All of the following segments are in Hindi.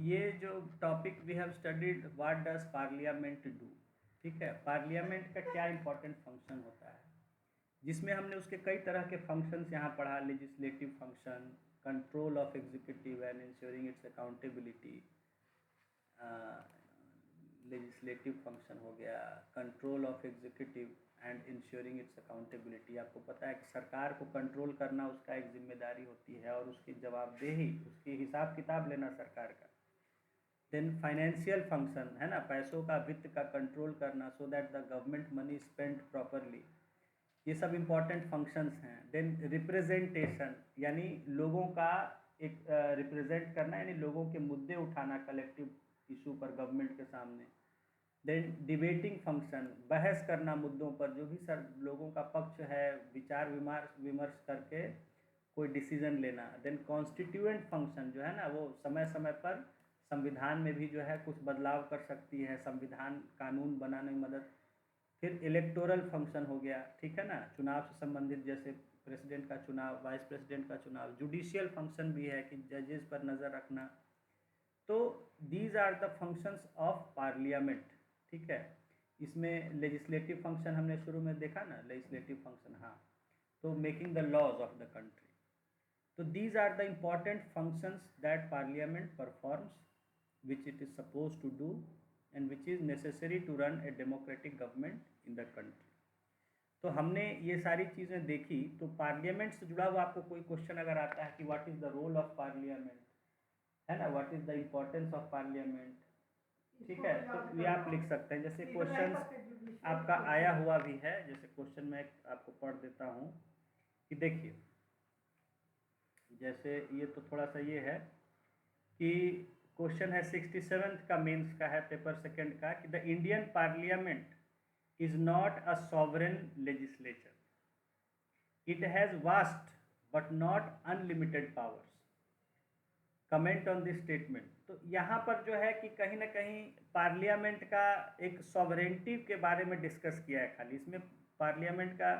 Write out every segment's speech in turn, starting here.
ये जो topic we have studied, what does parliament do. ठीक है, पार्लियामेंट का क्या इंपॉर्टेंट फंक्शन होता है, जिसमें हमने उसके कई तरह के फंक्शंस यहाँ पढ़ा। Legislative function, control of executive and ensuring it's accountability. Legislative function हो गया, control of executive and ensuring it's accountability. आपको पता है कि सरकार को कंट्रोल करना उसका एक जिम्मेदारी होती है और उसकी जवाबदेही, उसकी हिसाब किताब लेना सरकार का। देन फाइनेंशियल फंक्शन है ना, पैसों का, वित्त का कंट्रोल करना, so that the government money spend properly. ये सब इम्पॉर्टेंट फंक्शंस हैं। देन रिप्रेजेंटेशन, यानी लोगों का एक रिप्रेजेंट करना, यानी लोगों के मुद्दे उठाना कलेक्टिव इशू पर गवर्नमेंट के सामने। देन डिबेटिंग फंक्शन, बहस करना मुद्दों पर, जो भी सर लोगों का पक्ष है, विचार विमर्श विमर्श करके कोई डिसीजन लेना। देन कॉन्स्टिट्यूएंट फंक्शन जो है ना, वो समय समय पर संविधान में भी जो है कुछ बदलाव कर सकती है, संविधान कानून बनाने में मदद। फिर इलेक्टोरल फंक्शन हो गया, ठीक है ना, चुनाव से संबंधित, जैसे प्रेसिडेंट का चुनाव, वाइस प्रेसिडेंट का चुनाव। जुडिशियल फंक्शन भी है कि जजेस पर नज़र रखना। तो these are the functions of parliament. ठीक है, इसमें लेजिस्लेटिव फंक्शन हमने शुरू में देखा ना, लेजिस्लेटिव फंक्शन, हाँ, तो making the laws of the country. तो these are the important functions that parliament performs, which it is supposed to do and which is necessary to run a democratic government in the country। तो हमने ये सारी चीज़ें देखी। तो पार्लियामेंट से जुड़ा हुआ आपको कोई क्वेश्चन अगर आता है कि what is the role of parliament, है ना, what is the importance of parliament, ठीक है, तो ये आप लिख सकते हैं। जैसे क्वेश्चन आपका आया हुआ भी है, जैसे क्वेश्चन मैं आपको पढ़ देता हूँ कि देखिए, जैसे ये तो थोड़ा सा ये है कि क्वेश्चन है 67 का, मेंस का है, पेपर सेकंड का, कि the Indian parliament is not a sovereign legislature, it has vast but not unlimited powers, comment on this statement. तो यहाँ पर जो है कि कहीं ना कहीं पार्लियामेंट का एक सॉवरेंटी के बारे में डिस्कस किया है खाली। इसमें पार्लियामेंट का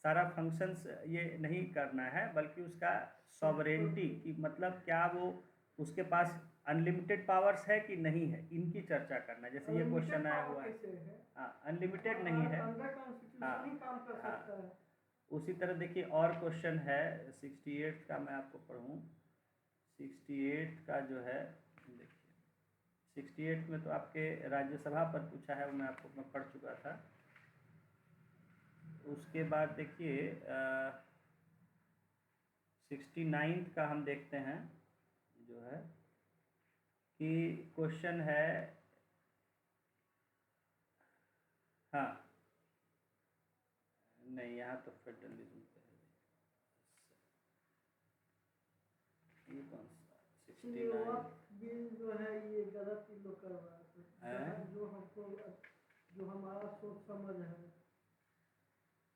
सारा फंक्शंस ये नहीं करना है, बल्कि उसका सॉवरेंटी की मतलब क्या, वो उसके पास अनलिमिटेड पावर्स है कि नहीं है, इनकी चर्चा करना। जैसे ये क्वेश्चन आया हुआ है, हाँ, अनलिमिटेड नहीं है, हाँ हाँ। उसी तरह देखिए और क्वेश्चन है 68 का, मैं आपको पढ़ूँ। 68 का जो है, देखिए 68 में तो आपके राज्यसभा पर पूछा है, वो मैं पढ़ चुका था। उसके बाद देखिए 69 का हम देखते हैं, जो है कि क्वेश्चन है, हाँ नहीं, यहाँ तो फेडरलिज्म पे है, ये कौन सा 69 बिल जो है ये गलत ही लोग करवा रहे हैं, जो हमको, जो हमारा सोच समझ है।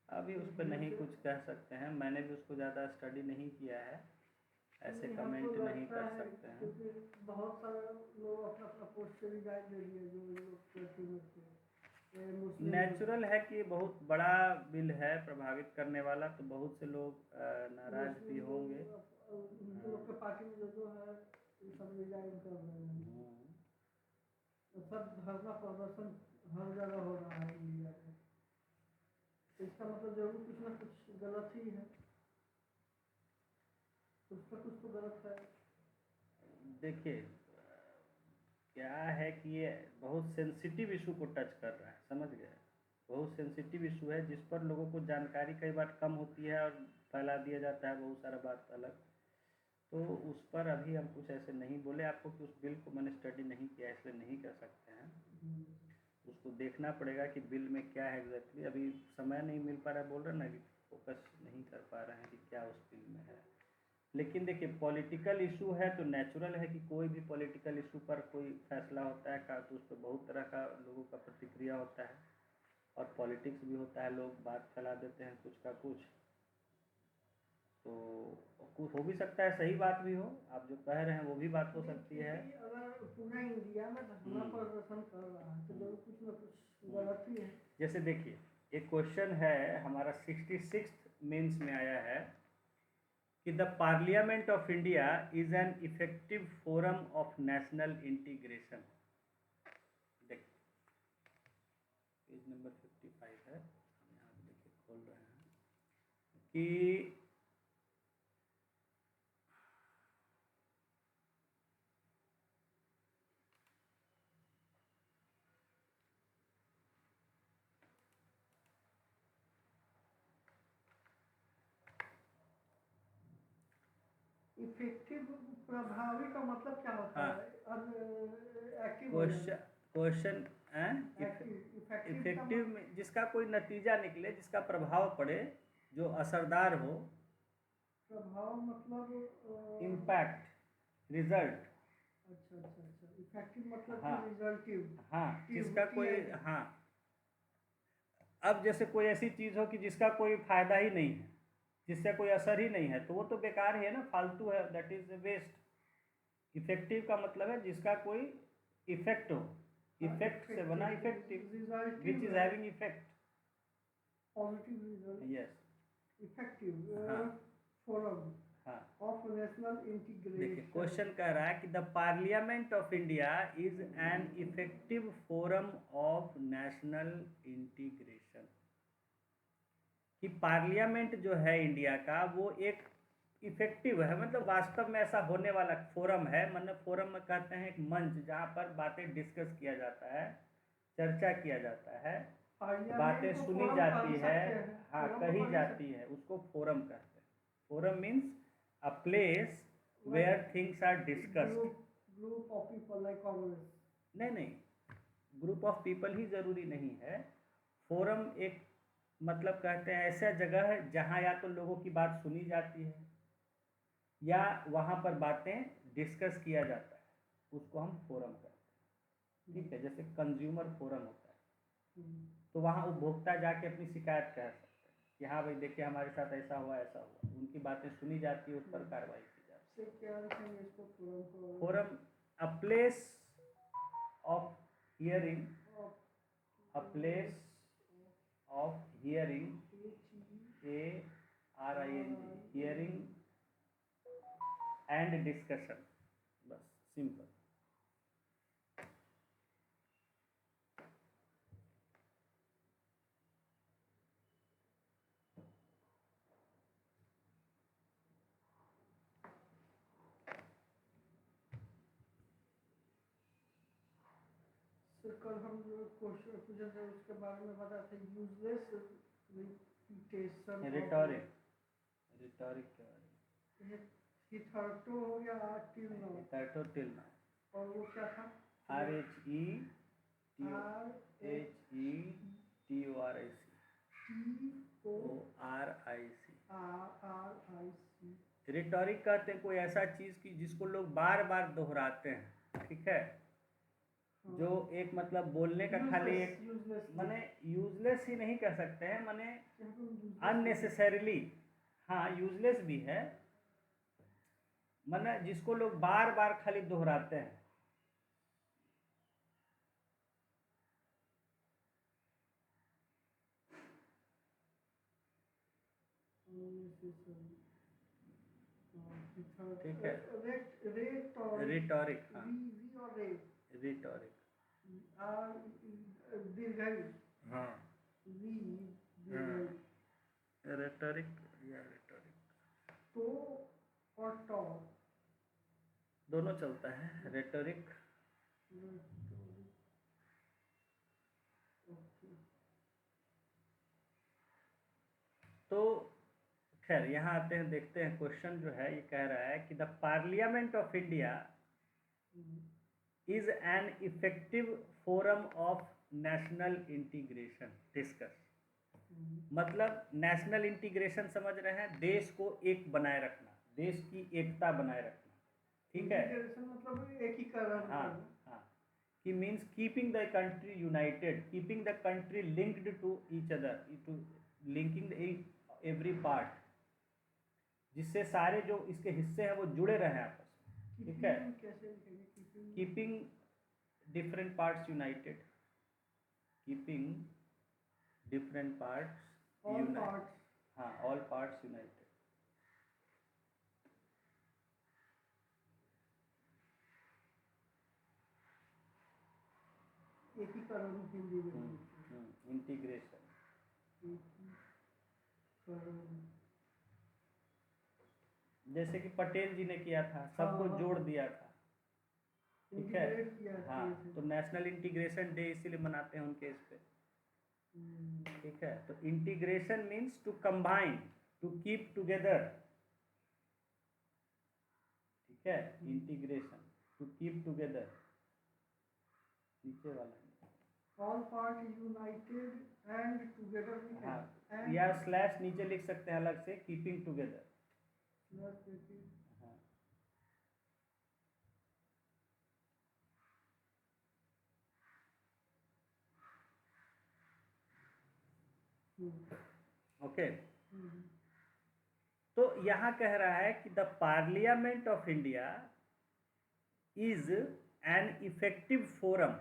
अभी उस पर नहीं कुछ कह सकते हैं, मैंने भी उसको ज़्यादा स्टडी नहीं किया है, ऐसे कमेंट नहीं कर सकते हैं। क्योंकि बहुत सारे लोग अपना अपना पोस्ट से रिजाइन दे दिए, जो लोग नेचुरल है कि बहुत बड़ा बिल है प्रभावित करने वाला, तो बहुत से लोग नाराज भी होंगे। लोग के पार्टी में जो है सब रिजाइन कर रहे हैं, सब धरना प्रदर्शन हर जगह हो रहा है इंडिया में। इसका मतलब जरूर कुछ ना कुछ गलत ही है, कुछ ना कुछ तो गलत है। देखिए क्या है कि ये बहुत सेंसिटिव इशू को टच कर रहा है, समझ गए, बहुत सेंसिटिव इशू है, जिस पर लोगों को जानकारी कई बार कम होती है और फैला दिया जाता है बहुत सारा बात अलग। तो उस पर अभी हम कुछ ऐसे नहीं बोले आपको कि उस बिल को मैंने स्टडी नहीं किया, इसलिए नहीं कर सकते हैं। उसको देखना पड़ेगा कि बिल में क्या है एग्जैक्टली, अभी समय नहीं मिल पा रहा है, बोल रहे ना कि फोकस नहीं कर पा रहे हैं कि क्या उस बिल में है। लेकिन देखिए पॉलिटिकल इशू है तो नेचुरल है कि कोई भी पॉलिटिकल इशू पर कोई फैसला होता है का, तो उस पर बहुत तरह का लोगों का प्रतिक्रिया होता है, और पॉलिटिक्स भी होता है, लोग बात फैला देते हैं कुछ का कुछ। तो कुछ हो भी सकता है सही बात भी हो, आप जो कह रहे हैं वो भी बात हो सकती है। अगर पूरा इंडिया में धरना प्रदर्शन कर रहा है तो जरूर कुछ ना कुछ गलत ही है। जैसे देखिए एक क्वेश्चन है हमारा 66 मेंस में आया है कि the parliament of India is an effective forum of national integration. देख पेज नंबर 55 है, हम यहाँ पे देखिए खोल रहे हैं कि इफेक्टिव प्रभावी का मतलब क्या होता हाँ। है? एक्टिव क्वेश्चन इफेक्टिव में जिसका कोई नतीजा निकले, जिसका प्रभाव पड़े, जो असरदार हो। प्रभाव मतलब इम्पैक्ट, रिजल्ट। अच्छा अच्छा अच्छा, इफेक्टिव मतलब हाँ रिजल्टिव। हाँ, जिसका कोई, हाँ, अब जैसे कोई ऐसी चीज़ हो कि जिसका कोई फायदा ही नहीं है, जिससे कोई असर ही नहीं है, तो वो तो बेकार ही है ना, फालतू है, दैट इज वेस्ट। इफेक्टिव का मतलब है जिसका कोई इफेक्ट हो, इफेक्ट से बना effective, which is having effect, positive result. Yes, effective हाँ फोरम हाँ। ऑफ नेशनल देखिए इंटीग्रेशन। क्वेश्चन कह रहा है कि the parliament of India is an effective forum of national integration. कि पार्लियामेंट जो है इंडिया का वो एक इफेक्टिव है, मतलब वास्तव में ऐसा होने वाला फोरम है। मतलब फोरम में कहते हैं एक मंच जहाँ पर बातें डिस्कस किया जाता है, चर्चा किया जाता है, बातें सुनी जाती है, हाँ कही जाती है, उसको फोरम कहते हैं। Forum means a place where things are discussed. Group of people like Congress. नहीं, ग्रुप ऑफ पीपल ही जरूरी नहीं है। फोरम एक मतलब कहते हैं ऐसा जगह है जहाँ या तो लोगों की बात सुनी जाती है या वहाँ पर बातें डिस्कस किया जाता है, उसको हम फोरम कहते हैं। ठीक है, जैसे कंज्यूमर फोरम होता है, तो वहाँ उपभोक्ता जाके अपनी शिकायत कह सकते हैं कि हाँ भाई देखिए हमारे साथ ऐसा हुआ, उनकी बातें सुनी जाती है, उस पर कार्रवाई की जाती है। Forum a place of hearing, a place of hearing, ARING, hearing and discussion, बस सिंपल। कल हम जो क्वेश्चन पूछे थे उसके बारे में बता थे, यूजलेस रिपीटेशन, रिटोरिक, रिटोरिक के बारे में। हिथर्टो हो गया टिल नाउ, हिथर्टो टिल नाउ, और वो क्या था? RHETORIC। रिटोरिक कहते हैं कोई ऐसा चीज़ की जिसको लोग बार बार दोहराते हैं, ठीक है, जो एक मतलब बोलने का खाली एक माने यूजलेस ही नहीं कह सकते हैं, माने अननेसेसरीली, हाँ यूजलेस भी है, माने जिसको लोग बार बार खाली दोहराते हैं। ठीक है, रिटोरिक, हाँ रिटोरिक, हाँ रेटोरिक या रिटोरिक, तो और टॉ दोनों चलता है, रेटोरिक। तो खैर यहाँ आते हैं, देखते हैं क्वेश्चन जो है ये कह रहा है कि the parliament of India is an effective forum of national integration discuss. मतलब नेशनल इंटीग्रेशन समझ रहे हैं, देश को एक बनाए रखना, देश की एकता बनाए रखना, ठीक है, मतलब एकीकरण। हाँ हाँ, कि means keeping the country united, keeping the country linked to each other, to linking every part, जिससे सारे जो इसके हिस्से हैं वो जुड़े रहे आपस में, ठीक है। Keeping different parts United, keeping different parts United, हाँ ऑल पार्ट्स यूनाइटेड। एकीकरण हिंदी में बोलते हैं। इंटीग्रेशन। एकीकरण। जैसे कि पटेल जी ने किया था, सबको हाँ, जोड़ दिया था, ठीक है। इंटीग्रेट किया हाँ, किए थे। तो नेशनल इंटीग्रेशन डे इसीलिए मनाते हैं उनके इस पे, ठीक है। तो integration means to combine, to keep together, ठीक है। इंटीग्रेशन, टू कीप टुगेदर, नीचे वाला। All part united and together भी है। हाँ, And या स्लैश नीचे लिख सकते हैं अलग से, keeping together. plus it is हाँ, ओके। तो यहाँ कह रहा है कि the parliament of India is an effective forum.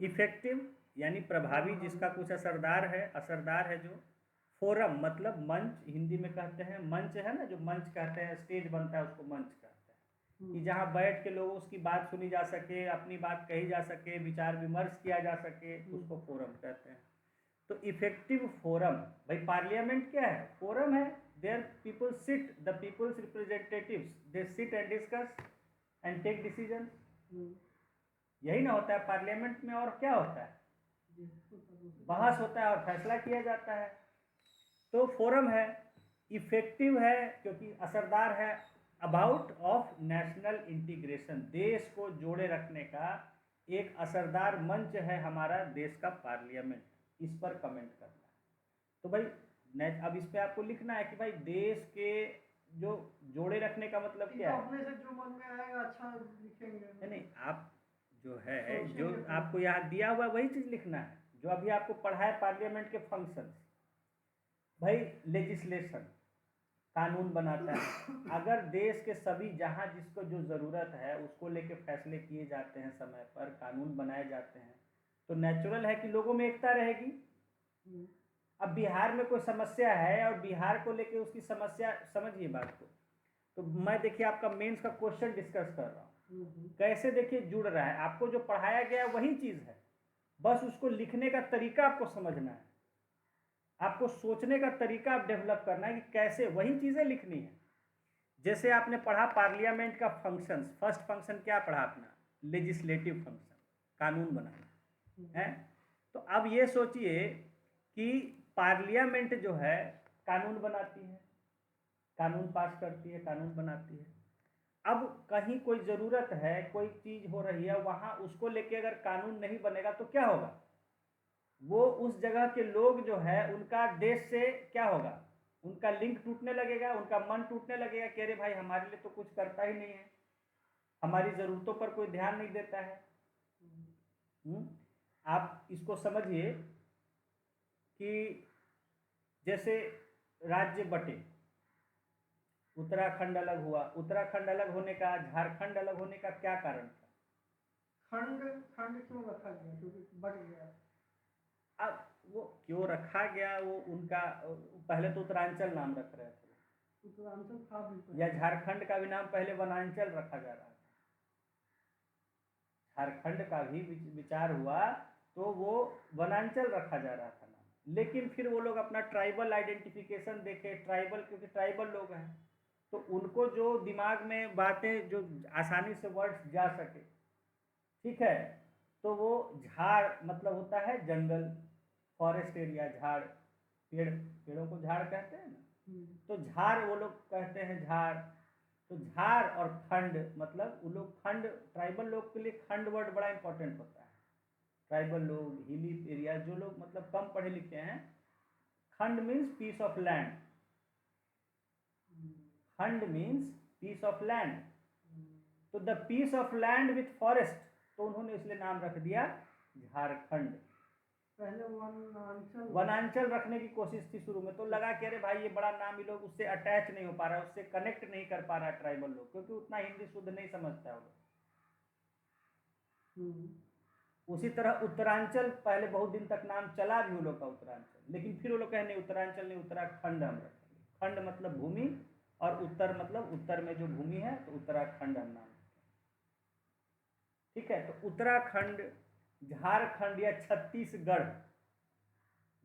Effective यानी प्रभावी, जिसका कुछ असरदार है जो। फोरम मतलब मंच, हिंदी में कहते हैं मंच, है ना, जो मंच कहते हैं, स्टेज बनता है उसको मंच कहते हैं, कि जहाँ बैठ के लोगों उसकी बात सुनी जा सके, अपनी बात कही जा सके, विचार विमर्श किया जा सके, उसको फोरम कहते हैं। तो इफेक्टिव फोरम, भाई पार्लियामेंट क्या है? फोरम है। There people sit, the people's representatives, they sit and discuss and take decision. यही ना होता है पार्लियामेंट में, और क्या होता है? बहस होता है और फैसला किया जाता है। तो फोरम है, इफेक्टिव है क्योंकि असरदार है, अबाउट ऑफ नेशनल इंटीग्रेशन, देश को जोड़े रखने का एक असरदार मंच है हमारा देश का पार्लियामेंट। इस पर कमेंट करना है। तो भाई अब इस पे आपको लिखना है कि भाई देश के जो जोड़े रखने का मतलब क्या है। अपने से जो मन में आएगा अच्छा लिखेंगे। नहीं, आप जो है, जो आपको यहाँ दिया हुआ वही चीज लिखना है जो अभी आपको पढ़ा है, पार्लियामेंट के फंक्शन। भाई लेजिस्लेशन, कानून बनाता है। अगर देश के सभी, जहाँ जिसको जो ज़रूरत है उसको लेके फैसले किए जाते हैं, समय पर कानून बनाए जाते हैं, तो नेचुरल है कि लोगों में एकता रहेगी। अब बिहार में कोई समस्या है और बिहार को लेके उसकी समस्या, समझिए बात को, तो मैं देखिए आपका मेंस का क्वेश्चन डिस्कस कर रहा हूँ, कैसे देखिए जुड़ रहा है। आपको जो पढ़ाया गया वही चीज़ है, बस उसको लिखने का तरीका आपको समझना है, आपको सोचने का तरीका आप डेवलप करना है कि कैसे वही चीज़ें लिखनी है। जैसे आपने पढ़ा पार्लियामेंट का फंक्शन, फर्स्ट फंक्शन क्या पढ़ा अपना? लेजिस्लेटिव फंक्शन, कानून बनाना है। तो अब ये सोचिए कि पार्लियामेंट जो है कानून बनाती है, कानून पास करती है, कानून बनाती है। अब कहीं कोई ज़रूरत है, कोई चीज़ हो रही है, वहाँ उसको लेके अगर कानून नहीं बनेगा तो क्या होगा? वो उस जगह के लोग जो है उनका देश से क्या होगा? उनका लिंक टूटने लगेगा, उनका मन टूटने लगेगा कि अरे भाई हमारे लिए तो कुछ करता ही नहीं है, हमारी ज़रूरतों पर कोई ध्यान नहीं देता है। आप इसको समझिए कि जैसे राज्य बटे, उत्तराखंड अलग हुआ, उत्तराखंड अलग होने का, झारखंड अलग होने का क्या कारण था? खंड खंड क्यों रखा गया? क्योंकि बढ़ गया। अब वो क्यों रखा गया, वो उनका, पहले तो उत्तरांचल नाम रख रहे थे, उत्तरांचल था भी, या झारखंड का भी नाम पहले वनांचल रखा जा रहा था। झारखंड का भी विचार हुआ तो वो वनांचल रखा जा रहा था नाम, लेकिन फिर वो लोग अपना ट्राइबल आइडेंटिफिकेशन देखे, ट्राइबल, क्योंकि ट्राइबल लोग हैं तो उनको जो दिमाग में बातें जो आसानी से वर्ड्स जा सके, ठीक है, तो वो झाड़ मतलब होता है जंगल, फॉरेस्ट एरिया, झाड़, पेड़ों को झाड़ कहते हैं ना, तो झाड़ वो लोग कहते हैं, झाड़। तो झाड़ और खंड मतलब वो लोग, खंड ट्राइबल लोग के लिए खंड वर्ड बड़ा इंपॉर्टेंट होता है। ट्राइबल लोग, हिली एरिया, जो लोग मतलब कम पढ़े लिखे हैं, खंड मीन्स पीस ऑफ लैंड, खंड मीन्स पीस ऑफ लैंड। तो the piece of land with forest, तो उन्होंने इसलिए नाम रख दिया झारखंड। पहले वनांचल रखने की कोशिश थी शुरू में, तो लगा कि अरे भाई ये बड़ा नाम, ये लोग उससे अटैच नहीं हो पा रहा है, उससे कनेक्ट नहीं कर पा रहा है ट्राइबल लोग, क्योंकि उतना हिंदी शुद्ध नहीं समझता है वो लोग। उसी तरह उत्तरांचल पहले बहुत दिन तक नाम चला भी वो लोग का उत्तरांचल, लेकिन फिर वो लोग कहे नहीं उत्तरांचल नहीं, उत्तराखंड हम रखेंगे। खंड मतलब भूमि और उत्तर मतलब उत्तर में जो भूमि है, तो उत्तराखंड हम नाम रखेंगे, ठीक है। तो उत्तराखंड झारखंड या छत्तीसगढ़,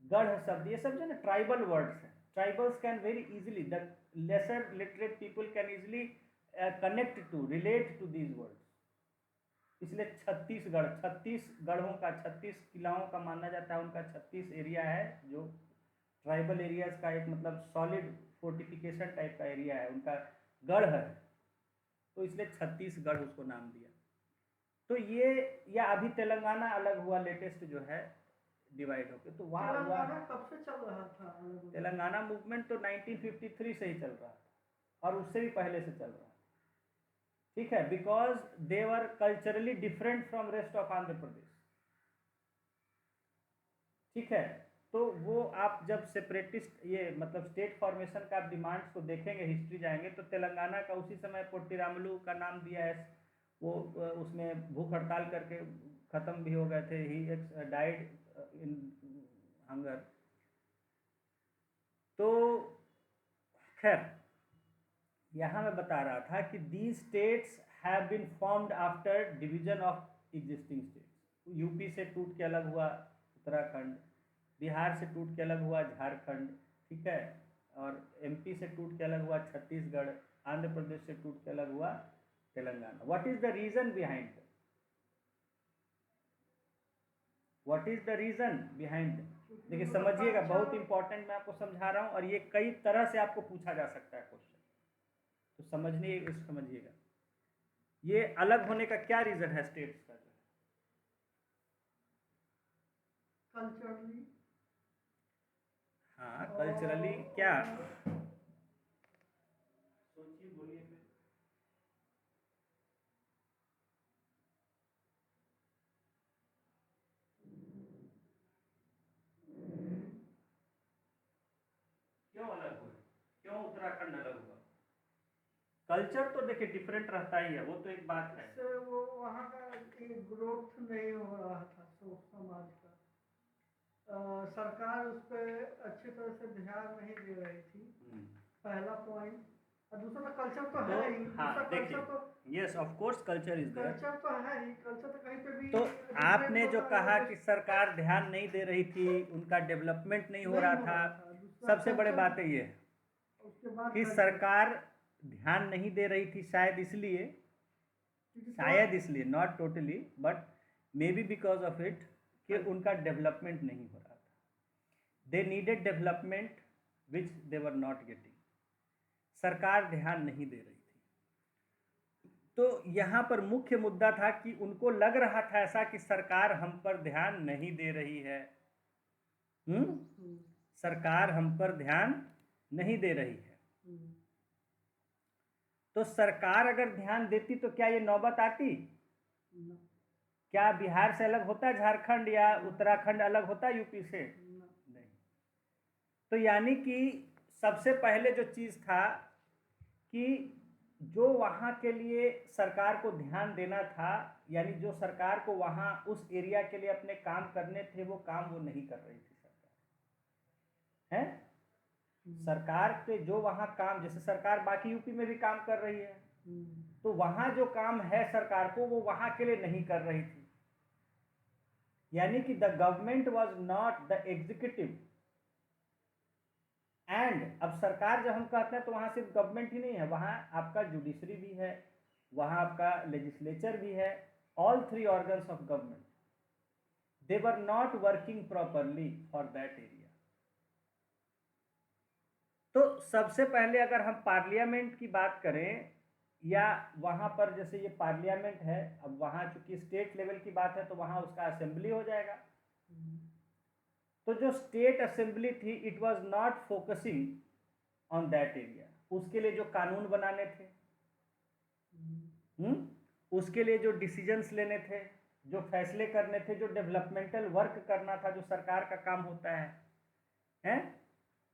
गढ़ शब्द, ये सब जो है ना ट्राइबल वर्ड्स हैं। Tribals can very easily, the lesser literate people can easily connect to, relate to these words. इसलिए छत्तीसगढ़, 36 गढ़ों का, 36 किलाओं का माना जाता है, उनका 36 एरिया है, जो ट्राइबल एरियाज का एक मतलब सॉलिड फोर्टिफिकेशन टाइप का एरिया है, उनका गढ़ है, तो इसलिए छत्तीसगढ़ उसको नाम दिया। तो ये, या अभी तेलंगाना अलग हुआ लेटेस्ट जो है डिवाइड होके, तो वहाँ हुआ। तेलंगाना कब से चल रहा था अलग अलग? तेलंगाना मूवमेंट तो 1953 से ही चल रहा था, और उससे भी पहले से चल रहा है, ठीक है, because they were culturally different from rest of Andhra Pradesh, ठीक है। तो वो आप जब सेपरेटिस्ट, ये मतलब स्टेट फॉर्मेशन का आप डिमांड्स को देखेंगे, हिस्ट्री जाएंगे, तो तेलंगाना का उसी समय पोट्टीरामुलू का नाम दिया है, वो उसमें भूख हड़ताल करके ख़त्म भी हो गए थे, ही डाइड इन हंगर। तो खैर, यहाँ मैं बता रहा था कि these states have been formed after division of existing states. UP से टूट के अलग हुआ उत्तराखंड, बिहार से टूट के अलग हुआ झारखंड, ठीक है, और एमपी से टूट के अलग हुआ छत्तीसगढ़, आंध्र प्रदेश से टूट के अलग हुआ Telangana. What is the reason behind, what is the reason behind? देखिए समझिएगा, बहुत इंपॉर्टेंट मैं आपको समझा रहा हूँ, और ये कई तरह से आपको पूछा जा सकता है क्वेश्चन, तो समझिएगा ये अलग होने का क्या रीजन है स्टेट्स का जो है। कल्चरली, हाँ कल्चरली क्या, सोचिए, बोलिए फिर। क्यों अलग हुए, क्यों उत्तराखंड अलग हुआ? कल्चर तो देखिए डिफरेंट रहता ही है, वो तो एक बात है। इससे वो वहाँ का एक ग्रोथ नहीं हो रहा था समाज का, सरकार उस पर अच्छी तरह से ध्यान नहीं दे रही थी, पहला पॉइंट। और दूसरा कल्चर तो है ही, हाँ दूसरा देखिए, कल्चर तो, yes of course culture is there, culture तो है ही, कल्चर तो कहीं पे भी तो different आपने जो होता कहा है, कि सरकार ध्यान नहीं दे रही थी, उनका डेवलपमेंट नहीं हो रहा था, दूसरा सबसे बड़े culture, बात ये है उसके बाद कि culture, सरकार ध्यान नहीं दे रही थी, शायद इसलिए, not totally but may be because of it, कि उनका डेवलपमेंट नहीं हो रहा था। They needed development which they were not getting, सरकार ध्यान नहीं दे रही थी। तो यहाँ पर मुख्य मुद्दा था कि उनको लग रहा था ऐसा कि सरकार हम पर ध्यान नहीं दे रही है, सरकार हम पर ध्यान नहीं दे रही है। तो सरकार अगर ध्यान देती तो क्या ये नौबत आती? क्या बिहार से अलग होता झारखंड, या उत्तराखंड अलग होता यूपी से? नहीं। तो यानी कि सबसे पहले जो चीज़ था कि जो वहाँ के लिए सरकार को ध्यान देना था, यानी जो सरकार को वहाँ उस एरिया के लिए अपने काम करने थे, वो काम वो नहीं कर रही थी सरकार, है? सरकार के जो वहाँ काम, जैसे सरकार बाकी यूपी में भी काम कर रही है, तो वहाँ जो काम है सरकार को, वो वहाँ के लिए नहीं कर रही थी। यानी कि the government was not the executive, and अब सरकार जब हम कहते हैं तो वहाँ सिर्फ गवर्नमेंट ही नहीं है, वहाँ आपका जुडिशरी भी है, वहाँ आपका लेजिस्लेचर भी है, all three organs of government, they were not working properly for that area. तो सबसे पहले अगर हम पार्लियामेंट की बात करें, या वहाँ पर जैसे ये पार्लियामेंट है, अब वहाँ चूंकि स्टेट लेवल की बात है तो वहाँ उसका असेंबली हो जाएगा। तो जो स्टेट असेंबली थी, it was not focusing on that area, उसके लिए जो कानून बनाने थे, उसके लिए जो डिसीजंस लेने थे, जो फैसले करने थे, जो डेवलपमेंटल वर्क करना था, जो सरकार का काम होता है,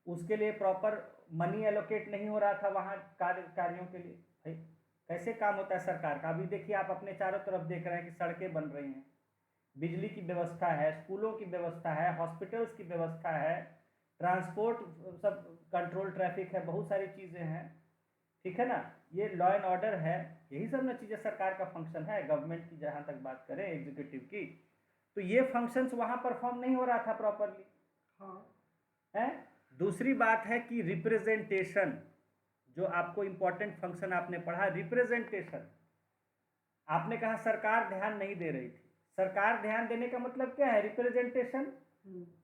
उसके लिए प्रॉपर मनी एलोकेट नहीं हो रहा था वहाँ कार्यों के लिए। भाई कैसे काम होता है सरकार का? अभी देखिए, आप अपने चारों तरफ देख रहे हैं कि सड़कें बन रही हैं, बिजली की व्यवस्था है, स्कूलों की व्यवस्था है, हॉस्पिटल्स की व्यवस्था है, ट्रांसपोर्ट सब कंट्रोल, ट्रैफिक है, बहुत सारी चीज़ें हैं, ठीक है ना, ये लॉ एंड ऑर्डर है, यही सब ना चीज़ें सरकार का फंक्शन है, गवर्नमेंट की जहाँ तक बात करें एग्जीक्यूटिव की। तो ये फंक्शंस वहाँ परफॉर्म नहीं हो रहा था प्रॉपरली। हाँ है। दूसरी बात है कि रिप्रेजेंटेशन, जो आपको इम्पोर्टेंट फंक्शन आपने पढ़ा, रिप्रेजेंटेशन। आपने कहा सरकार ध्यान नहीं दे रही थी। सरकार ध्यान देने का मतलब क्या है? रिप्रेजेंटेशन।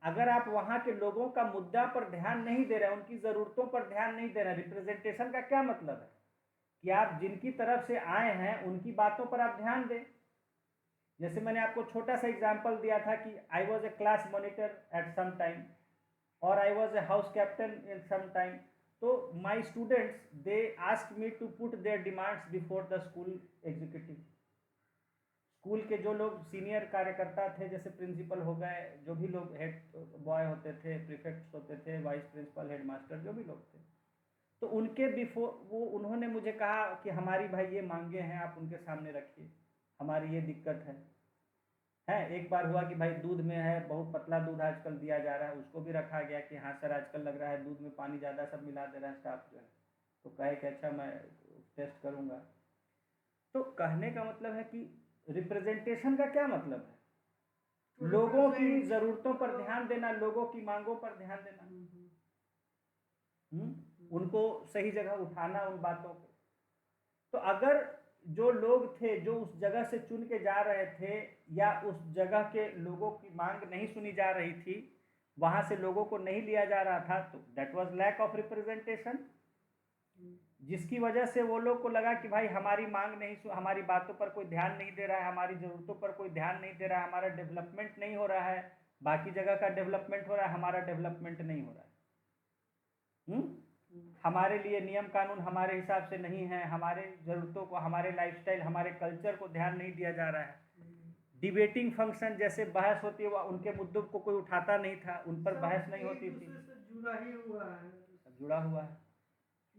अगर आप वहां के लोगों का मुद्दा पर ध्यान नहीं दे रहे, उनकी जरूरतों पर ध्यान नहीं दे रहे, रिप्रेजेंटेशन का क्या मतलब है? कि आप जिनकी तरफ से आए हैं उनकी बातों पर आप ध्यान दें। जैसे मैंने आपको छोटा सा एग्जांपल दिया था कि I was a class monitor at some time, और I was a house captain in some time. तो my students they ask me to put their demands before the school executive. School के जो लोग सीनियर कार्यकर्ता थे, जैसे प्रिंसिपल हो गए, जो भी लोग हेड बॉय होते थे, प्रीफेक्ट्स होते थे, वाइस प्रिंसिपल, हेडमास्टर, जो भी लोग थे, तो उनके बिफोर वो उन्होंने मुझे कहा कि हमारी भाई ये मांगे हैं, आप उनके सामने रखिए, हमारी ये दिक्कत है। एक बार हुआ कि भाई दूध में है, बहुत पतला दूध आजकल दिया जा रहा है, उसको भी रखा गया कि हाँ सर आजकल लग रहा है दूध में पानी ज़्यादा सब मिला दे रहा है स्टाफ जो है। तो कहे कि अच्छा मैं टेस्ट करूँगा। तो कहने का मतलब है कि रिप्रेजेंटेशन का क्या मतलब है? लोगों की ज़रूरतों पर ध्यान देना, लोगों की मांगों पर ध्यान देना, उनको सही जगह उठाना उन बातों को। तो अगर जो लोग थे जो उस जगह से चुन के जा रहे थे, या उस जगह के लोगों की मांग नहीं सुनी जा रही थी, वहां से लोगों को नहीं लिया जा रहा था, तो that was lack of representation, जिसकी वजह से वो लोग को लगा कि भाई हमारी मांग नहीं, हमारी बातों पर कोई ध्यान नहीं दे रहा है, हमारी ज़रूरतों पर कोई ध्यान नहीं दे रहा है, हमारा डेवलपमेंट नहीं हो रहा है, बाकी जगह का डेवलपमेंट हो रहा है, हमारा डेवलपमेंट नहीं हो रहा है। हमारे लिए नियम कानून हमारे हिसाब से नहीं है, हमारे ज़रूरतों को, हमारे लाइफस्टाइल, हमारे कल्चर को ध्यान नहीं दिया जा रहा है। डिबेटिंग फंक्शन जैसे बहस होती है, उनके मुद्दों को कोई उठाता नहीं था, उन पर बहस नहीं होती थी। जुड़ा ही हुआ है, जुड़ा हुआ है,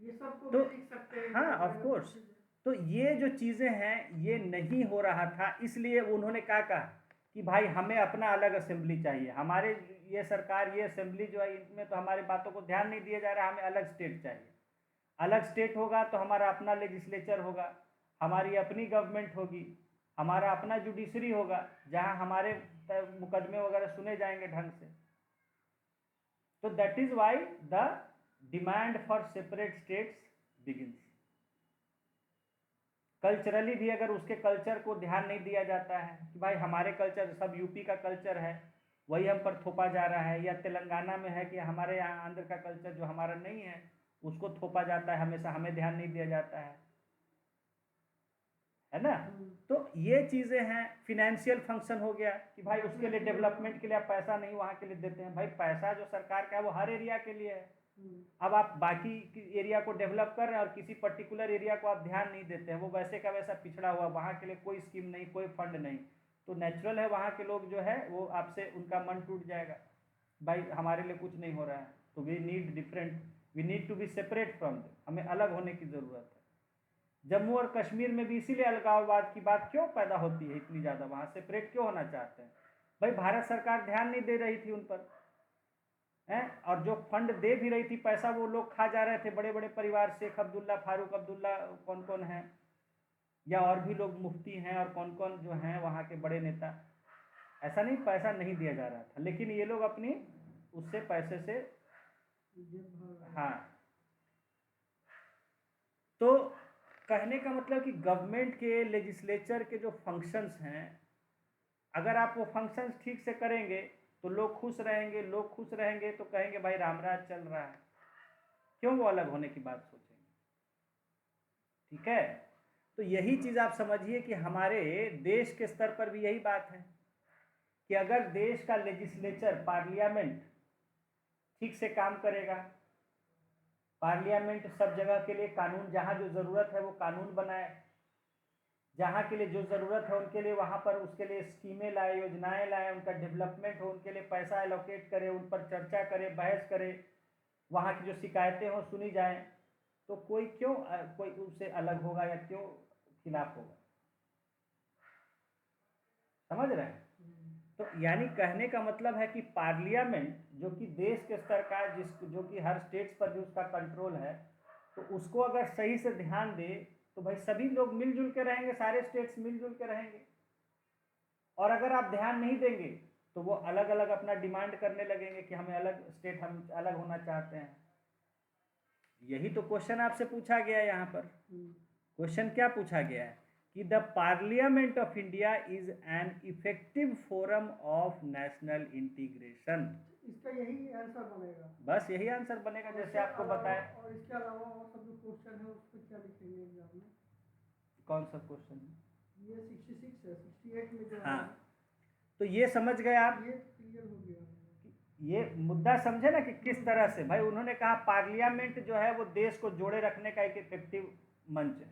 ये सबको तो भी लिख सकते हैं। हाँ ऑफ कोर्स। तो ये जो चीज़ें हैं ये नहीं हो रहा था, इसलिए उन्होंने क्या कहा कि भाई हमें अपना अलग असेंबली चाहिए, हमारे ये सरकार, ये असेंबली जो है इनमें तो हमारी बातों को ध्यान नहीं दिया जा रहा, हमें अलग स्टेट चाहिए। अलग स्टेट होगा तो हमारा अपना लेजिस्लेचर होगा, हमारी अपनी गवर्नमेंट होगी, हमारा अपना जुडिशरी होगा, जहां हमारे मुकदमे वगैरह सुने जाएंगे ढंग से। तो that is why the demand for separate states begins. Culturally भी अगर उसके कल्चर को ध्यान नहीं दिया जाता है कि भाई हमारे कल्चर, सब यूपी का कल्चर है वही हम पर थोपा जा रहा है, या तेलंगाना में है कि हमारे यहाँ आंध्र का कल्चर जो हमारा नहीं है उसको थोपा जाता है हमेशा, हमें ध्यान नहीं दिया जाता है ना। तो ये चीज़ें हैं। फिनेंशियल फंक्शन हो गया कि भाई उसके लिए डेवलपमेंट के लिए आप पैसा नहीं वहाँ के लिए देते हैं, भाई पैसा जो सरकार का है वो हर एरिया के लिए है। अब आप बाकी एरिया को डेवलप कर रहे हैं और किसी पर्टिकुलर एरिया को आप ध्यान नहीं देते हैं, वो वैसे का वैसा पिछड़ा हुआ, वहाँ के लिए कोई स्कीम नहीं, कोई फंड नहीं, तो नेचुरल है वहाँ के लोग जो है वो आपसे, उनका मन टूट जाएगा, भाई हमारे लिए कुछ नहीं हो रहा है, तो we need different, we need to be separate from them, हमें अलग होने की ज़रूरत है। जम्मू और कश्मीर में भी इसीलिए अलगाववाद की बात क्यों पैदा होती है इतनी ज़्यादा, वहाँ सेपरेट क्यों होना चाहते हैं? भाई भारत सरकार ध्यान नहीं दे रही थी उन पर, हैं, और जो फंड दे भी रही थी पैसा वो लोग खा जा रहे थे, बड़े बड़े परिवार, शेख अब्दुल्ला, फारूक अब्दुल्ला, कौन कौन हैं, या और भी लोग मुफ्ती हैं और कौन कौन जो हैं वहाँ के बड़े नेता। ऐसा नहीं पैसा नहीं दिया जा रहा था, लेकिन ये लोग अपनी उससे पैसे से, हाँ। तो कहने का मतलब कि गवर्नमेंट के, लेजिस्लेचर के जो फंक्शंस हैं, अगर आप वो फंक्शंस ठीक से करेंगे तो लोग खुश रहेंगे, लोग खुश रहेंगे तो कहेंगे भाई रामराज चल रहा है, क्यों वो अलग होने की बात सोचेंगे? ठीक है। तो यही चीज़ आप समझिए कि हमारे देश के स्तर पर भी यही बात है कि अगर देश का लेजिस्लेचर, पार्लियामेंट ठीक से काम करेगा, पार्लियामेंट सब जगह के लिए कानून, जहाँ जो ज़रूरत है वो कानून बनाए, जहाँ के लिए जो ज़रूरत है उनके लिए वहाँ पर उसके लिए स्कीमें लाए, योजनाएं लाए, उनका डेवलपमेंट हो, उनके लिए पैसा एलोकेट करे, उन पर चर्चा करे, बहस करे, वहाँ की जो शिकायतें हो सुनी जाएं, तो कोई क्यों कोई उससे अलग होगा या क्यों खिलाफ होगा? समझ रहे हैं? तो यानी कहने का मतलब है कि पार्लियामेंट जो कि देश के स्तर का, जो कि हर स्टेट्स पर भी उसका कंट्रोल है, तो उसको अगर सही से ध्यान दे तो भाई सभी लोग मिलजुल के रहेंगे, सारे स्टेट्स मिलजुल के रहेंगे। और अगर आप ध्यान नहीं देंगे तो वो अलग अलग अपना डिमांड करने लगेंगे कि हमें अलग स्टेट, हम अलग होना चाहते हैं। यही तो क्वेश्चन आपसे पूछा गया है यहाँ पर। क्वेश्चन क्या पूछा गया है कि the parliament of India is an effective forum of national integration. इसका यही आंसर बनेगा, बस यही आंसर बनेगा जैसे आपको बताया। और इसके अलावा और सब जो क्वेश्चन है उस पर क्या लिखेंगे एग्जाम में? कौन सा क्वेश्चन है? ये 66 है, 68 में जो है। हाँ, तो ये समझ गए आप, ये क्लियर हो गया। ये मुद्दा समझे ना कि किस तरह से भाई उन्होंने कहा पार्लियामेंट जो है वो देश को जोड़े रखने का एक इफेक्टिव मंच है।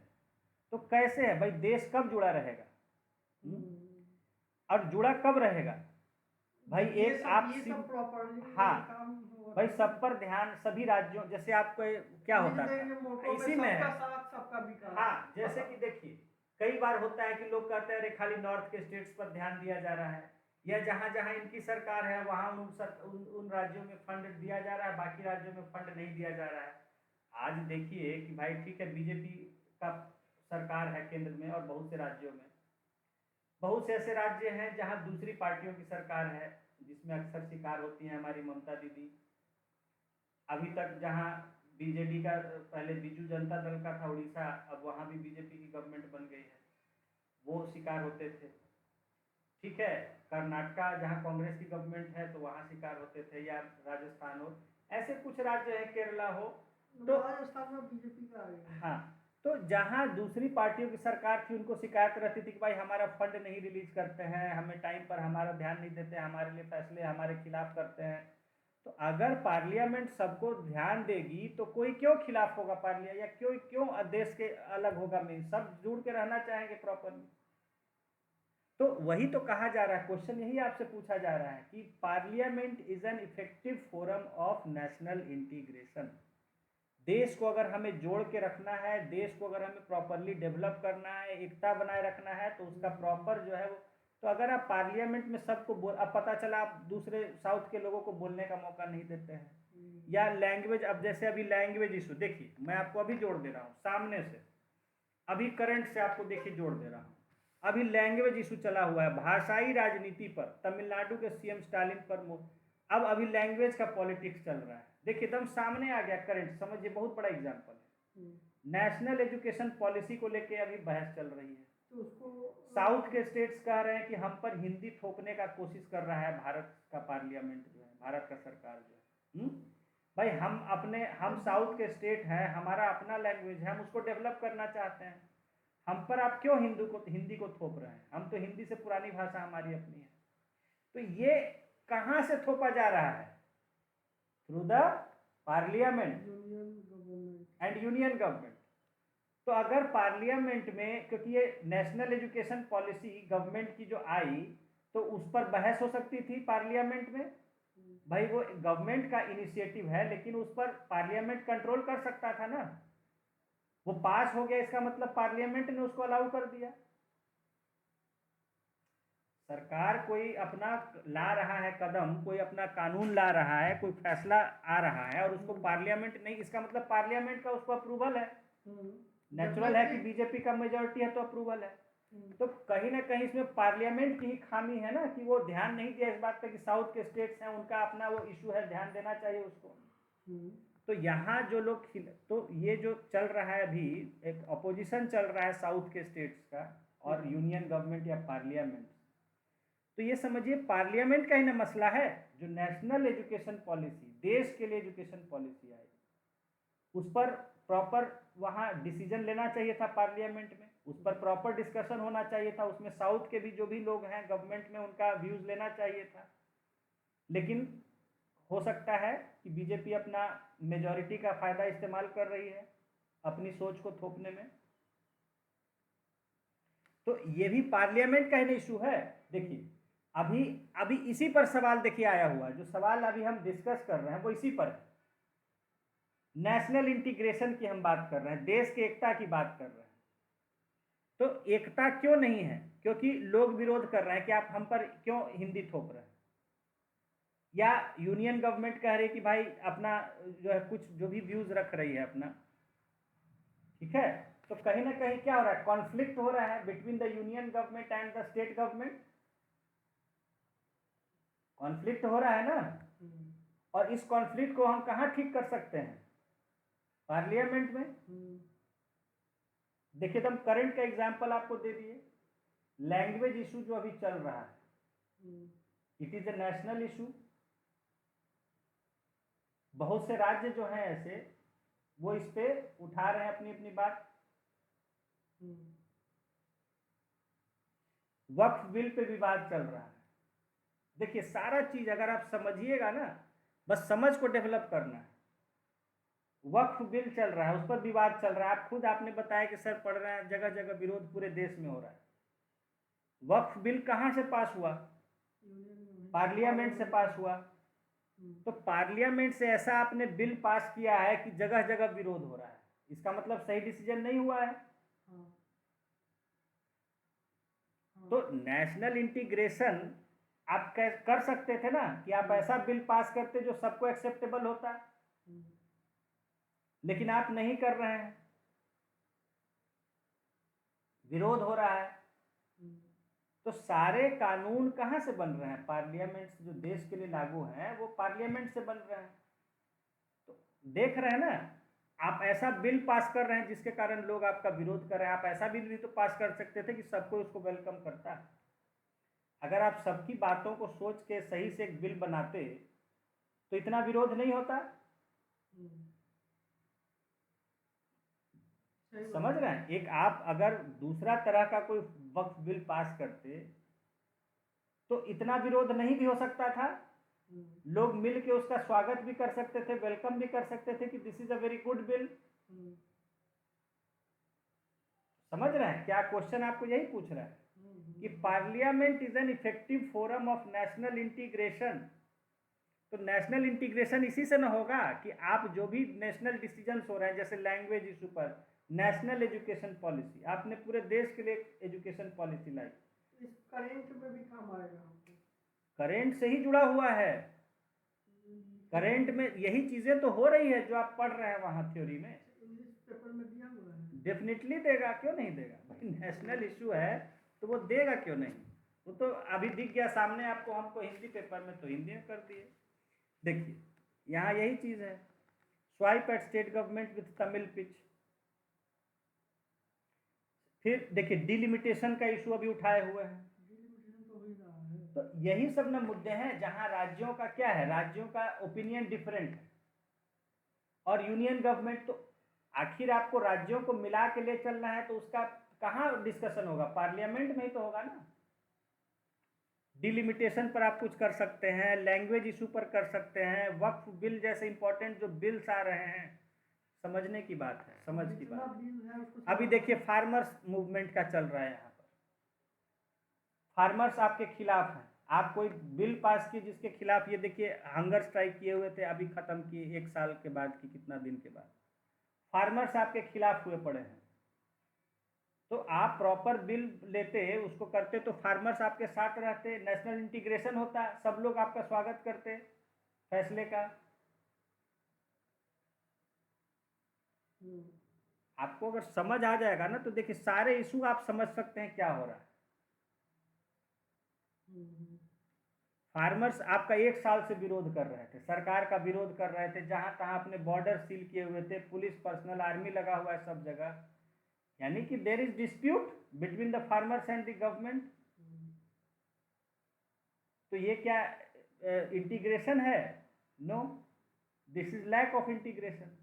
तो कैसे है भाई, देश कब जुड़ा रहेगा? और जुड़ा कब रहेगा भाई? एक आप हाँ भाई, सब पर ध्यान, सभी राज्यों, जैसे आपको क्या होता है इसी में है। हाँ, जैसे कि देखिए कई बार होता है कि लोग कहते हैं अरे खाली नॉर्थ के स्टेट्स पर ध्यान दिया जा रहा है, या जहां जहां इनकी सरकार है वहां उन राज्यों में फंड दिया जा रहा है, बाकी राज्यों में फंड नहीं दिया जा रहा है। आज देखिए कि भाई ठीक है, बीजेपी का सरकार है केंद्र में और बहुत से राज्यों में, बहुत से ऐसे राज्य हैं जहां दूसरी पार्टियों की सरकार है, जिसमें अक्सर शिकार होती हैं हमारी ममता दीदी। अभी तक जहां बीजेडी का, पहले बीजू जनता दल का था उड़ीसा, अब वहां भी बीजेपी की गवर्नमेंट बन गई है, वो शिकार होते थे। ठीक है, कर्नाटका जहां कांग्रेस की गवर्नमेंट है तो वहां शिकार होते थे, या राजस्थान हो, ऐसे कुछ राज्य है, केरला हो, तो राजस्थान में बीजेपी का आ गया। हाँ, तो जहां दूसरी पार्टियों की सरकार थी उनको शिकायत रहती थी कि भाई हमारा फंड नहीं रिलीज करते हैं, हमें टाइम पर हमारा ध्यान नहीं देते, हमारे लिए फैसले हमारे खिलाफ करते हैं। तो अगर पार्लियामेंट सबको ध्यान देगी तो कोई क्यों खिलाफ होगा पार्लिया, या क्यों देश के अलग होगा? में सब जुड़ के रहना चाहेंगे प्रॉपरली। तो वही तो कहा जा रहा है, क्वेश्चन यही आपसे पूछा जा रहा है कि parliament is an effective forum of national integration. देश को अगर हमें जोड़ के रखना है, देश को अगर हमें प्रॉपरली डेवलप करना है, एकता बनाए रखना है, तो उसका प्रॉपर जो है वो, तो अगर आप पार्लियामेंट में सबको अब पता चला आप दूसरे साउथ के लोगों को बोलने का मौका नहीं देते हैं, या लैंग्वेज, अब जैसे अभी लैंग्वेज इशू देखिए, मैं आपको अभी जोड़ दे रहा हूँ सामने से, अभी करंट से आपको देखिए जोड़ दे रहा हूँ। अभी लैंग्वेज इशू चला हुआ है, भाषाई राजनीति पर, तमिलनाडु के सीएम स्टालिन पर अब अभी लैंग्वेज का पॉलिटिक्स चल रहा है। देखिए एकदम सामने आ गया करंट, समझिए बहुत बड़ा एग्जांपल है। नेशनल एजुकेशन पॉलिसी को लेके अभी बहस चल रही है, तो उसको साउथ के स्टेट्स कह रहे हैं कि हम पर हिंदी थोपने का कोशिश कर रहा है भारत का पार्लियामेंट जो है, भारत का सरकार जो है। भाई हम साउथ के स्टेट हैं, हमारा अपना लैंग्वेज है, हम उसको डेवलप करना चाहते हैं, हम पर आप क्यों हिंदी को थोप रहे हैं? हम तो हिंदी से पुरानी भाषा हमारी अपनी है। तो ये कहां से थोपा जा रहा है? Through the parliament and union government. तो अगर पार्लियामेंट में, क्योंकि ये नेशनल एजुकेशन पॉलिसी गवर्नमेंट की जो आई, तो उस पर बहस हो सकती थी पार्लियामेंट में। भाई वो गवर्नमेंट का इनिशिएटिव है, लेकिन उस पर पार्लियामेंट कंट्रोल कर सकता था ना। वो पास हो गया, इसका मतलब पार्लियामेंट ने उसको अलाउ कर दिया। सरकार कोई अपना ला रहा है कदम, कोई अपना कानून ला रहा है, कोई फैसला आ रहा है और उसको पार्लियामेंट नहीं, इसका मतलब पार्लियामेंट का उसको अप्रूवल है। नेचुरल है कि बीजेपी का मेजोरिटी है तो अप्रूवल है। तो कहीं ना कहीं इसमें पार्लियामेंट की ही खामी है ना, कि वो ध्यान नहीं दिया इस बात पे कि साउथ के स्टेट्स हैं, उनका अपना वो इशू है, ध्यान देना चाहिए उसको। तो यहाँ जो लोग, तो ये जो चल रहा है अभी, एक अपोजिशन चल रहा है साउथ के स्टेट्स का और यूनियन गवर्नमेंट या पार्लियामेंट। तो ये समझिए पार्लियामेंट का ही ना मसला है। जो नेशनल एजुकेशन पॉलिसी, देश के लिए एजुकेशन पॉलिसी आई, उस पर प्रॉपर वहाँ डिसीजन लेना चाहिए था पार्लियामेंट में, उस पर प्रॉपर डिस्कशन होना चाहिए था, उसमें साउथ के भी जो भी लोग हैं गवर्नमेंट में उनका व्यूज लेना चाहिए था। लेकिन हो सकता है कि बीजेपी अपना मेजॉरिटी का फायदा इस्तेमाल कर रही है अपनी सोच को थोपने में। तो ये भी पार्लियामेंट का ही इशू है। देखिए अभी इसी पर सवाल देखिए आया हुआ है, जो सवाल अभी हम डिस्कस कर रहे हैं वो इसी पर है। नेशनल इंटीग्रेशन की हम बात कर रहे हैं, देश के एकता की बात कर रहे हैं। तो एकता क्यों नहीं है? क्योंकि लोग विरोध कर रहे हैं कि आप हम पर क्यों हिंदी थोप रहे हैं, या यूनियन गवर्नमेंट कह रही है कि भाई अपना जो है कुछ जो भी व्यूज रख रही है अपना, ठीक है। तो कहीं ना कहीं क्या हो रहा है, कॉन्फ्लिक्ट हो रहा है between the union government and the state government. Conflict हो रहा है ना, और इस कॉन्फ्लिक्ट को हम कहाँ ठीक कर सकते हैं? पार्लियामेंट में। देखिए, हम करंट का एग्जांपल आपको दे दिए। लैंग्वेज इशू जो अभी चल रहा है, it is a national issue. बहुत से राज्य जो हैं ऐसे, वो इस पे उठा रहे हैं अपनी अपनी बात। वक्फ बिल पे विवाद चल रहा है। देखिए, सारा चीज अगर आप समझिएगा ना, बस समझ को डेवलप करना है। वक्फ बिल चल रहा है, उस पर विवाद चल रहा है। आप खुद आपने बताया कि सर पढ़ रहे हैं, जगह जगह विरोध पूरे देश में हो रहा है। वक्फ बिल कहाँ से पास हुआ? पार्लियामेंट से पास हुआ। तो पार्लियामेंट से ऐसा आपने बिल पास किया है कि जगह जगह विरोध हो रहा है, इसका मतलब सही डिसीजन नहीं हुआ है। तो नेशनल इंटीग्रेशन आप कर सकते थे ना, कि आप ऐसा बिल पास करते जो सबको एक्सेप्टेबल होता, लेकिन आप नहीं कर रहे हैं, विरोध हो रहा है। तो सारे कानून कहाँ से बन रहे हैं? पार्लियामेंट से। जो देश के लिए लागू हैं वो पार्लियामेंट से बन रहे हैं। तो देख रहे हैं ना, आप ऐसा बिल पास कर रहे हैं जिसके कारण लोग आपका विरोध कर रहे हैं। आप ऐसा बिल भी तो पास कर सकते थे कि सबको उसको वेलकम करता। अगर आप सबकी बातों को सोच के सही से एक बिल बनाते तो इतना विरोध नहीं होता। समझ रहे हैं? एक आप अगर दूसरा तरह का कोई वक्फ बिल पास करते तो इतना विरोध नहीं भी हो सकता था। लोग मिल के उसका स्वागत भी कर सकते थे, वेलकम भी कर सकते थे कि this is a very good bill. समझ रहे हैं? क्या क्वेश्चन आपको यही पूछ रहा है कि parliament is an effective forum of national integration. तो नेशनल इंटीग्रेशन इसी से ना होगा कि आप जो भी नेशनल डिसीजंस हो रहे हैं, जैसे लैंग्वेज इशू पर नेशनल एजुकेशन पॉलिसी, आपने पूरे देश के लिए एजुकेशन पॉलिसी लाई। इस करेंट में भी काम आएगा। करेंट से ही जुड़ा हुआ है। करेंट में यही चीजें तो हो रही है जो आप पढ़ रहे हैं वहां थ्योरी में। इंग्लिश पेपर में दिया हुआ है। डेफिनेटली देगा, क्यों नहीं देगा भाई? नेशनल इशू है तो वो देगा क्यों नहीं? वो तो अभी दिख गया सामने आपको। हमको हिंदी पेपर में तो हिंदी में कर दिए। देखिए, यहाँ यही चीज है। Swipe at state government with Tamil pitch. फिर देखिए, डिलिमिटेशन का इशू अभी उठाए हुए हैं। डिलिमिटेशन तो हो ही रहा है। तो यही सब ना मुद्दे हैं जहां राज्यों का क्या है, राज्यों का ओपिनियन डिफरेंट है। और यूनियन गवर्नमेंट तो आखिर आपको राज्यों को मिला के ले चलना है, तो उसका कहाँ डिस्कशन होगा? पार्लियामेंट में ही तो होगा ना। डिलिमिटेशन पर आप कुछ कर सकते हैं, लैंग्वेज इशू पर कर सकते हैं, वक्फ बिल जैसे इंपॉर्टेंट जो बिल्स आ रहे हैं। समझने की बात है, समझ की बात है। अभी देखिए, फार्मर्स मूवमेंट का चल रहा है। यहाँ पर फार्मर्स आपके खिलाफ हैं। आप कोई बिल पास किए जिसके खिलाफ, ये देखिए हंगर स्ट्राइक किए हुए थे, अभी खत्म किए 1 साल के बाद की, कितना दिन के बाद फार्मर्स आपके खिलाफ हुए पड़े हैं। तो आप प्रॉपर बिल लेते, उसको करते, तो फार्मर्स आपके साथ रहते, नेशनल इंटीग्रेशन होता, सब लोग आपका स्वागत करते फैसले का। आपको अगर समझ आ जाएगा ना, तो देखिए सारे इशू आप समझ सकते हैं क्या हो रहा है। फार्मर्स आपका 1 साल से विरोध कर रहे थे, सरकार का विरोध कर रहे थे, जहां तहां अपने बॉर्डर सील किए हुए थे, पुलिस पर्सनल आर्मी लगा हुआ है सब जगह। यानी कि there is dispute between the farmers and the government. तो ये क्या इंटीग्रेशन है? No, this is lack of integration.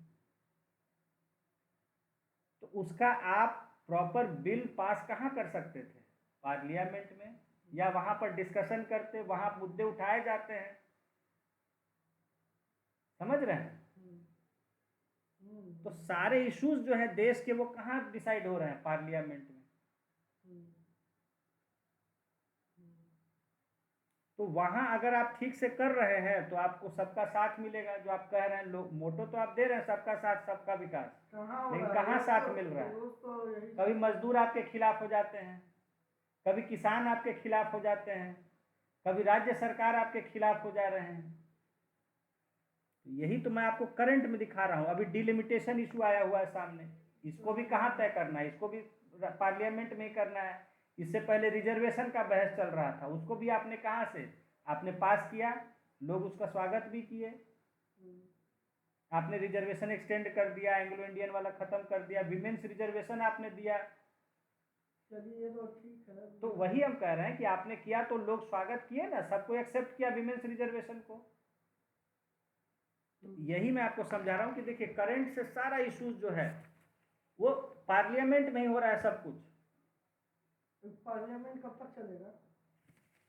तो उसका आप प्रॉपर बिल पास कहाँ कर सकते थे? पार्लियामेंट में, या वहां पर डिस्कशन करते, वहां मुद्दे उठाए जाते हैं। समझ रहे हैं? तो सारे इश्यूज जो है देश के, वो कहाँ डिसाइड हो रहे हैं? पार्लियामेंट में। तो वहां अगर आप ठीक से कर रहे हैं तो आपको सबका साथ मिलेगा। जो आप कह रहे हैं, लोग मोटो तो आप दे रहे हैं सबका साथ सबका विकास, लेकिन कहाँ साथ मिल रहा है? कभी मजदूर आपके खिलाफ हो जाते हैं, कभी किसान आपके खिलाफ हो जाते हैं, कभी राज्य सरकार आपके खिलाफ हो जा रहे हैं। यही तो मैं आपको करंट में दिखा रहा हूं। अभी डिलिमिटेशन इशू आया हुआ है सामने, इसको भी कहाँ तय करना है? इसको भी पार्लियामेंट में ही करना है। इससे पहले रिजर्वेशन का बहस चल रहा था, उसको भी आपने कहाँ से? आपने पास किया, लोग उसका स्वागत भी किए, आपने रिजर्वेशन एक्सटेंड कर दिया, एंग्लो इंडियन वाला खत्म कर दिया, विमेंस रिजर्वेशन आपने दिया। चलिए ये तो ठीक है। तो वही हम कह रहे हैं कि आपने किया तो लोग स्वागत किए ना, सबको एक्सेप्ट किया विमेंस रिजर्वेशन को। यही मैं आपको समझा रहा हूँ कि देखिए करंट से सारा इश्यूज जो है वो पार्लियामेंट में ही हो रहा है सब कुछ। पार्लियामेंट कब तक चलेगा?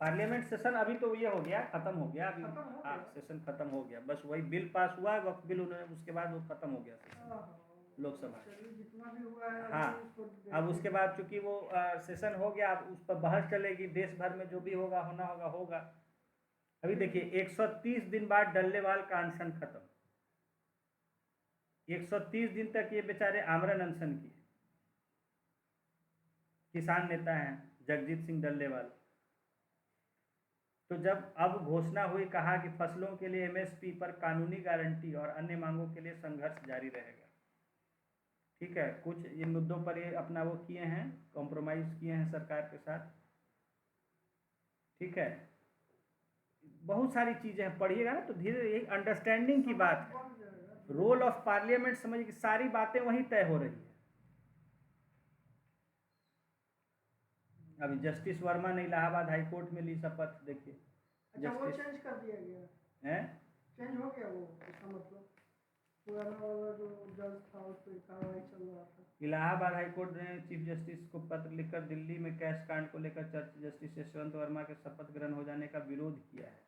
पार्लियामेंट सेशन अभी तो ये हो गया, खत्म हो गया अभी। खत्म हो हाँ, गया? सेशन खत्म हो गया, बस वही बिल पास हुआ, वक्त बिल उन्होंने, उसके बाद वो खत्म हो गया सेशन लोकसभा। चलिए जितना भी हुआ है हाँ, अब उसके बाद चूंकि वो सेशन हो गया, अब उस पर बहस चलेगी, देश भर में जो भी होगा होना होगा होगा। अभी देखिए 130 दिन बाद डल्लेवाल का अनशन खत्म, 130 दिन तक ये बेचारे आमरण अनशन किए। किसान नेता हैं जगजीत सिंह डल्लेवाल। तो जब अब घोषणा हुई, कहा कि फसलों के लिए एमएसपी पर कानूनी गारंटी और अन्य मांगों के लिए संघर्ष जारी रहेगा। ठीक है, कुछ इन मुद्दों पर ये अपना वो किए हैं, कॉम्प्रोमाइज किए हैं सरकार के साथ। ठीक है, बहुत सारी चीजें हैं, पढ़िएगा ना तो धीरे एक अंडरस्टैंडिंग की बात है। रोल ऑफ पार्लियामेंट समझिए कि सारी बातें वहीं तय हो रही है। अभी जस्टिस वर्मा ने इलाहाबाद हाई कोर्ट में ली शपथ, देखिए। अच्छा, वो चेंज कर दिया गया है, चेंज हो गया वो, इसका मतलब पुराना वाला जो जज था उस पर कार्रवाई चल रहा था। इलाहाबाद हाई कोर्ट ने चीफ जस्टिस को पत्र लिखकर दिल्ली में कैश कांड को लेकर चर्चित जस्टिस यशवंत वर्मा के शपथ ग्रहण हो जाने का विरोध किया है।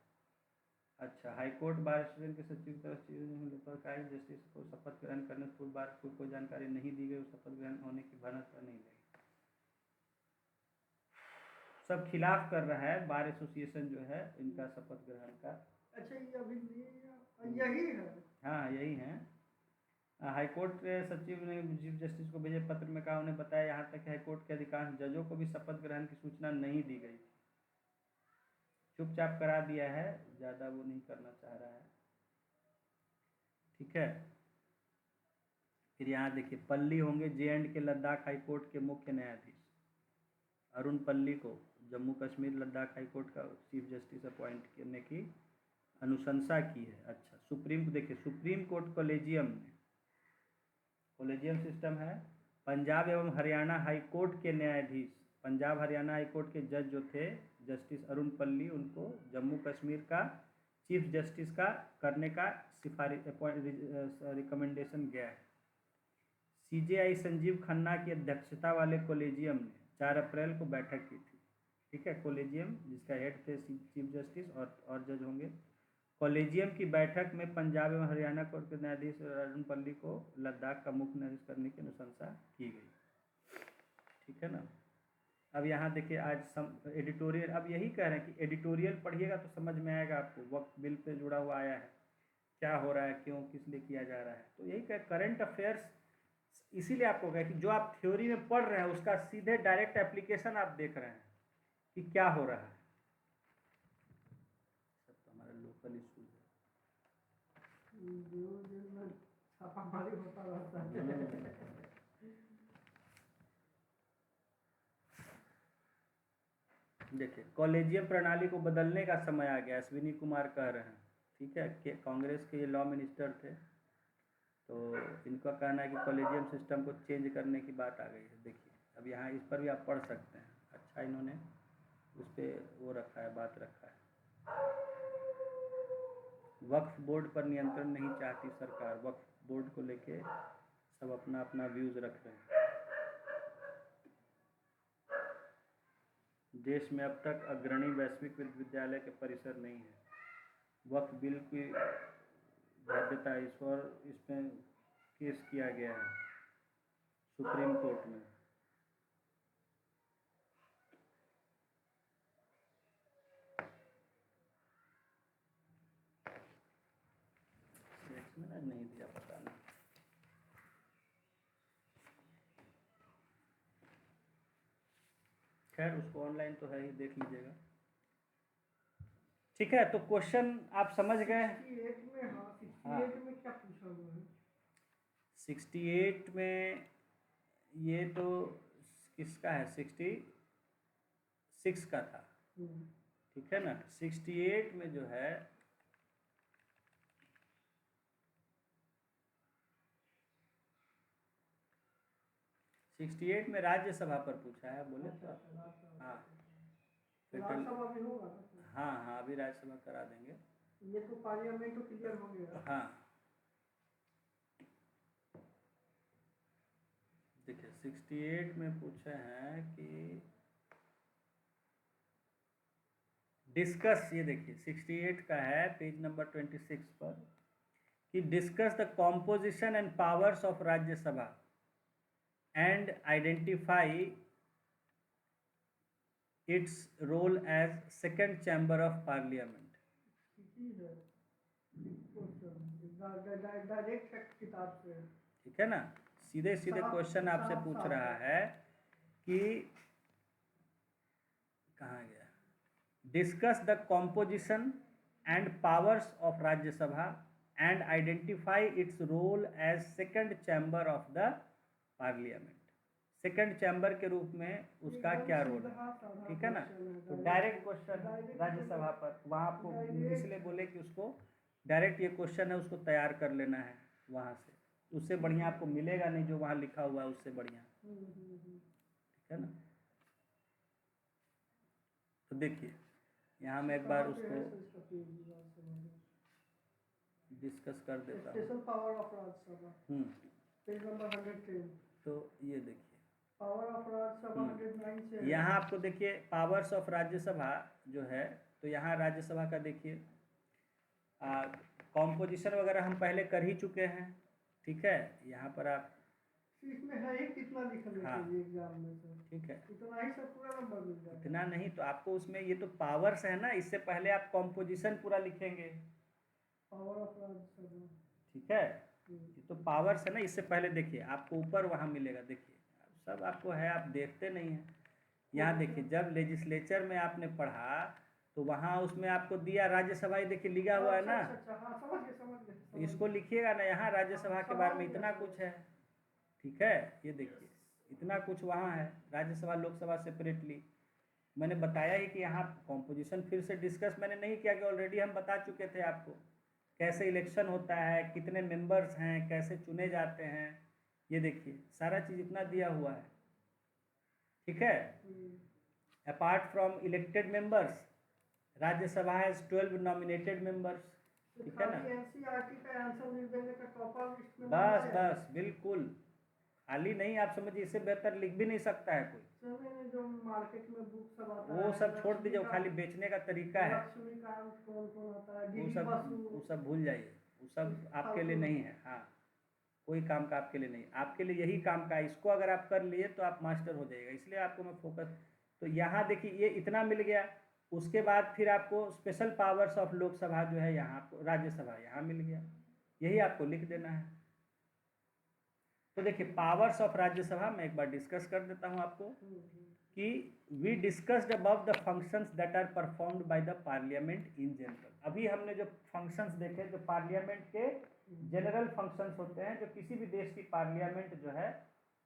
अच्छा, हाई कोर्ट बार एसोसिएशन के सचिव की तरफ से जस्टिस को शपथ ग्रहण करने से पूर्व बार कोई जानकारी नहीं दी गई, शपथ ग्रहण होने की भनक नहीं लगी। सब खिलाफ कर रहा है बार एसोसिएशन जो है इनका शपथ ग्रहण का। अच्छा, ये अभी यही है? हाँ, यही है। हाईकोर्ट के सचिव ने चीफ जस्टिस को भेजे पत्र में कहा, उन्हें बताया यहाँ तक कि हाईकोर्ट के अधिकांश जजों को भी शपथ ग्रहण की सूचना नहीं दी गई, चुपचाप करा दिया है, ज़्यादा वो नहीं करना चाह रहा है। ठीक है, फिर यहाँ देखिए पल्ली होंगे जे.एंड के लद्दाख हाईकोर्ट के मुख्य न्यायाधीश। अरुण पल्ली को जम्मू कश्मीर लद्दाख हाईकोर्ट का चीफ जस्टिस अपॉइंट करने की अनुशंसा की है। अच्छा, सुप्रीम देखिए सुप्रीम कोर्ट कॉलेजियम ने, कॉलेजियम सिस्टम है, पंजाब एवं हरियाणा हाई कोर्ट के न्यायाधीश, पंजाब हरियाणा हाई कोर्ट के जज जो थे जस्टिस अरुण पल्ली, उनको जम्मू कश्मीर का चीफ जस्टिस का करने का रिकमेंडेशन गया है। सीजेआई संजीव खन्ना की अध्यक्षता वाले कॉलेजियम ने 4 अप्रैल को बैठक की थी। ठीक है, कॉलेजियम जिसका हेड थे चीफ जस्टिस और जज होंगे। कॉलेजियम की बैठक में पंजाब एवं हरियाणा कोर्ट के न्यायाधीश अरुण पल्ली को लद्दाख का मुख्य न्यायाधीश करने की अनुशंसा की गई। ठीक है ना। अब यहाँ देखिए आज एडिटोरियल, अब यही कह रहे हैं कि एडिटोरियल पढ़िएगा तो समझ में आएगा आपको, वक्त बिल पे जुड़ा हुआ आया है, क्या हो रहा है, क्यों, किस लिए किया जा रहा है। तो यही कह करंट अफेयर्स इसीलिए आपको कहा कि जो आप थ्योरी में पढ़ रहे हैं उसका सीधे डायरेक्ट एप्लीकेशन आप देख रहे हैं कि क्या हो रहा है। सब तो हमारा लोकल इशू है, छापामारी होता रहता है। देखिए कॉलेजियम प्रणाली को बदलने का समय आ गया, अश्विनी कुमार कह रहे हैं। ठीक है, कि कांग्रेस के ये लॉ मिनिस्टर थे, तो इनका कहना है कि कॉलेजियम सिस्टम को चेंज करने की बात आ गई है। देखिए अब यहाँ इस पर भी आप पढ़ सकते हैं। अच्छा, इन्होंने उस पर वो रखा है, बात रखा है। वक्फ बोर्ड पर नियंत्रण नहीं चाहती सरकार, वक्फ बोर्ड को लेके सब अपना अपना व्यूज रख रहे हैं। देश में अब तक अग्रणी वैश्विक विश्वविद्यालय के परिसर नहीं है। वक्फ बिल की वैधता इसमें केस किया गया है सुप्रीम कोर्ट में। नहीं दिया, पता नहीं। खैर उसको ऑनलाइन तो है ही, देख लीजिएगा। ठीक है, तो क्वेश्चन आप समझ गए। 68 में, हाँ 68 में क्या पूछा हुआ है? 68 में ये तो किसका है, 66 का था। ठीक है ना। 68 में जो है में राज्यसभा पर पूछा है, बोले तो हाँ राज्यसभा भी होगा ना? हाँ हाँ अभी राज्यसभा करा देंगे। ये तो पार्लियामेंट तो क्लियर हो गया। हाँ देखिए 68 में पूछे हैं कि डिस्कस, ये देखिए 68 का है पेज नंबर 26 पर कि discuss the composition and powers of Rajya Sabha and identify its role as second chamber of parliament. Direct किताब से, ठीक है ना, सीधे सीधे क्वेश्चन आपसे पूछ रहा है कि कहाँ गया, discuss the composition and powers of Rajya Sabha and identify its role as second chamber of the parliament. Second chamber के रूप में उसका क्या रोल है, ठीक है ना। तो डायरेक्ट क्वेश्चन राज्यसभा पर, वहाँ आपको इसलिए बोले कि उसको डायरेक्ट ये क्वेश्चन है उसको तैयार कर लेना है वहाँ से, उससे बढ़िया आपको मिलेगा नहीं जो वहाँ लिखा हुआ है उससे बढ़िया, ठीक है ना। तो देखिए यहाँ मैं एक बार उसको डिस्कस कर देता हूँ। Special power of Rajya Sabha, page number 110। तो ये देखिए पावर ऑफ राज्यसभा 109 से यहाँ आपको देखिए पावर्स ऑफ राज्यसभा जो है, तो यहाँ राज्यसभा का देखिए कॉम्पोजिशन वगैरह हम पहले कर ही चुके हैं, ठीक है। यहाँ पर आप इसमें है ही कितना लिखने के लिए एग्जाम में सर, ठीक है, इतना ही सब पूरा नंबर मिल जाएगा। इतना नहीं तो आपको उसमें ये तो पावर्स है ना, इससे पहले आप कॉम्पोजिशन पूरा लिखेंगे, पावर ऑफ राज्यसभा, ठीक है। ये तो पावर्स है ना, इससे पहले देखिए आपको ऊपर वहाँ मिलेगा, देखिए सब आपको है, आप देखते नहीं हैं। यहाँ देखिए जब लेजिस्लेचर में आपने पढ़ा तो वहाँ उसमें आपको दिया राज्यसभा, ये देखिए लिखा हुआ है ना। समझ इसको लिखिएगा ना, यहाँ राज्यसभा के बारे में इतना कुछ है, ठीक है। ये देखिए इतना कुछ वहाँ है, राज्यसभा लोकसभा सेपरेटली। मैंने बताया ही कि यहाँ कॉम्पोजिशन फिर से डिस्कस मैंने नहीं किया कि ऑलरेडी हम बता चुके थे आपको कैसे इलेक्शन होता है, कितने मेंबर्स हैं, कैसे चुने जाते हैं। ये देखिए सारा चीज़ इतना दिया हुआ है, ठीक है। Apart from elected members Rajya Sabha has 12 nominated members, ठीक है ना। एनसीईआरटी का आंसर मिल जाने का टॉपर लिस्ट में बस बस बिल्कुल, खाली नहीं, आप समझिए इससे बेहतर लिख भी नहीं सकता है कोई। जो मार्केट में बुक सब आता वो सब छोड़ दीजिए, खाली बेचने का तरीका है, वो सब भूल जाइए, वो सब आपके लिए नहीं है। हाँ कोई काम का आपके लिए नहीं, आपके लिए यही काम का है, इसको अगर आप कर लिए तो आप मास्टर हो जाएगा, इसलिए आपको मैं फोकस। तो यहाँ देखिए ये इतना मिल गया, उसके बाद फिर आपको स्पेशल पावर्स ऑफ लोकसभा जो है यहाँ आपको राज्यसभा यहाँ मिल गया, यही आपको लिख देना है। तो देखिए पावर्स ऑफ राज्यसभा मैं एक बार डिस्कस कर देता हूँ आपको कि we discussed above the functions that are performed by the parliament in general. अभी हमने जो फंक्शंस देखे जो पार्लियामेंट के जनरल फंक्शंस होते हैं, जो किसी भी देश की पार्लियामेंट जो है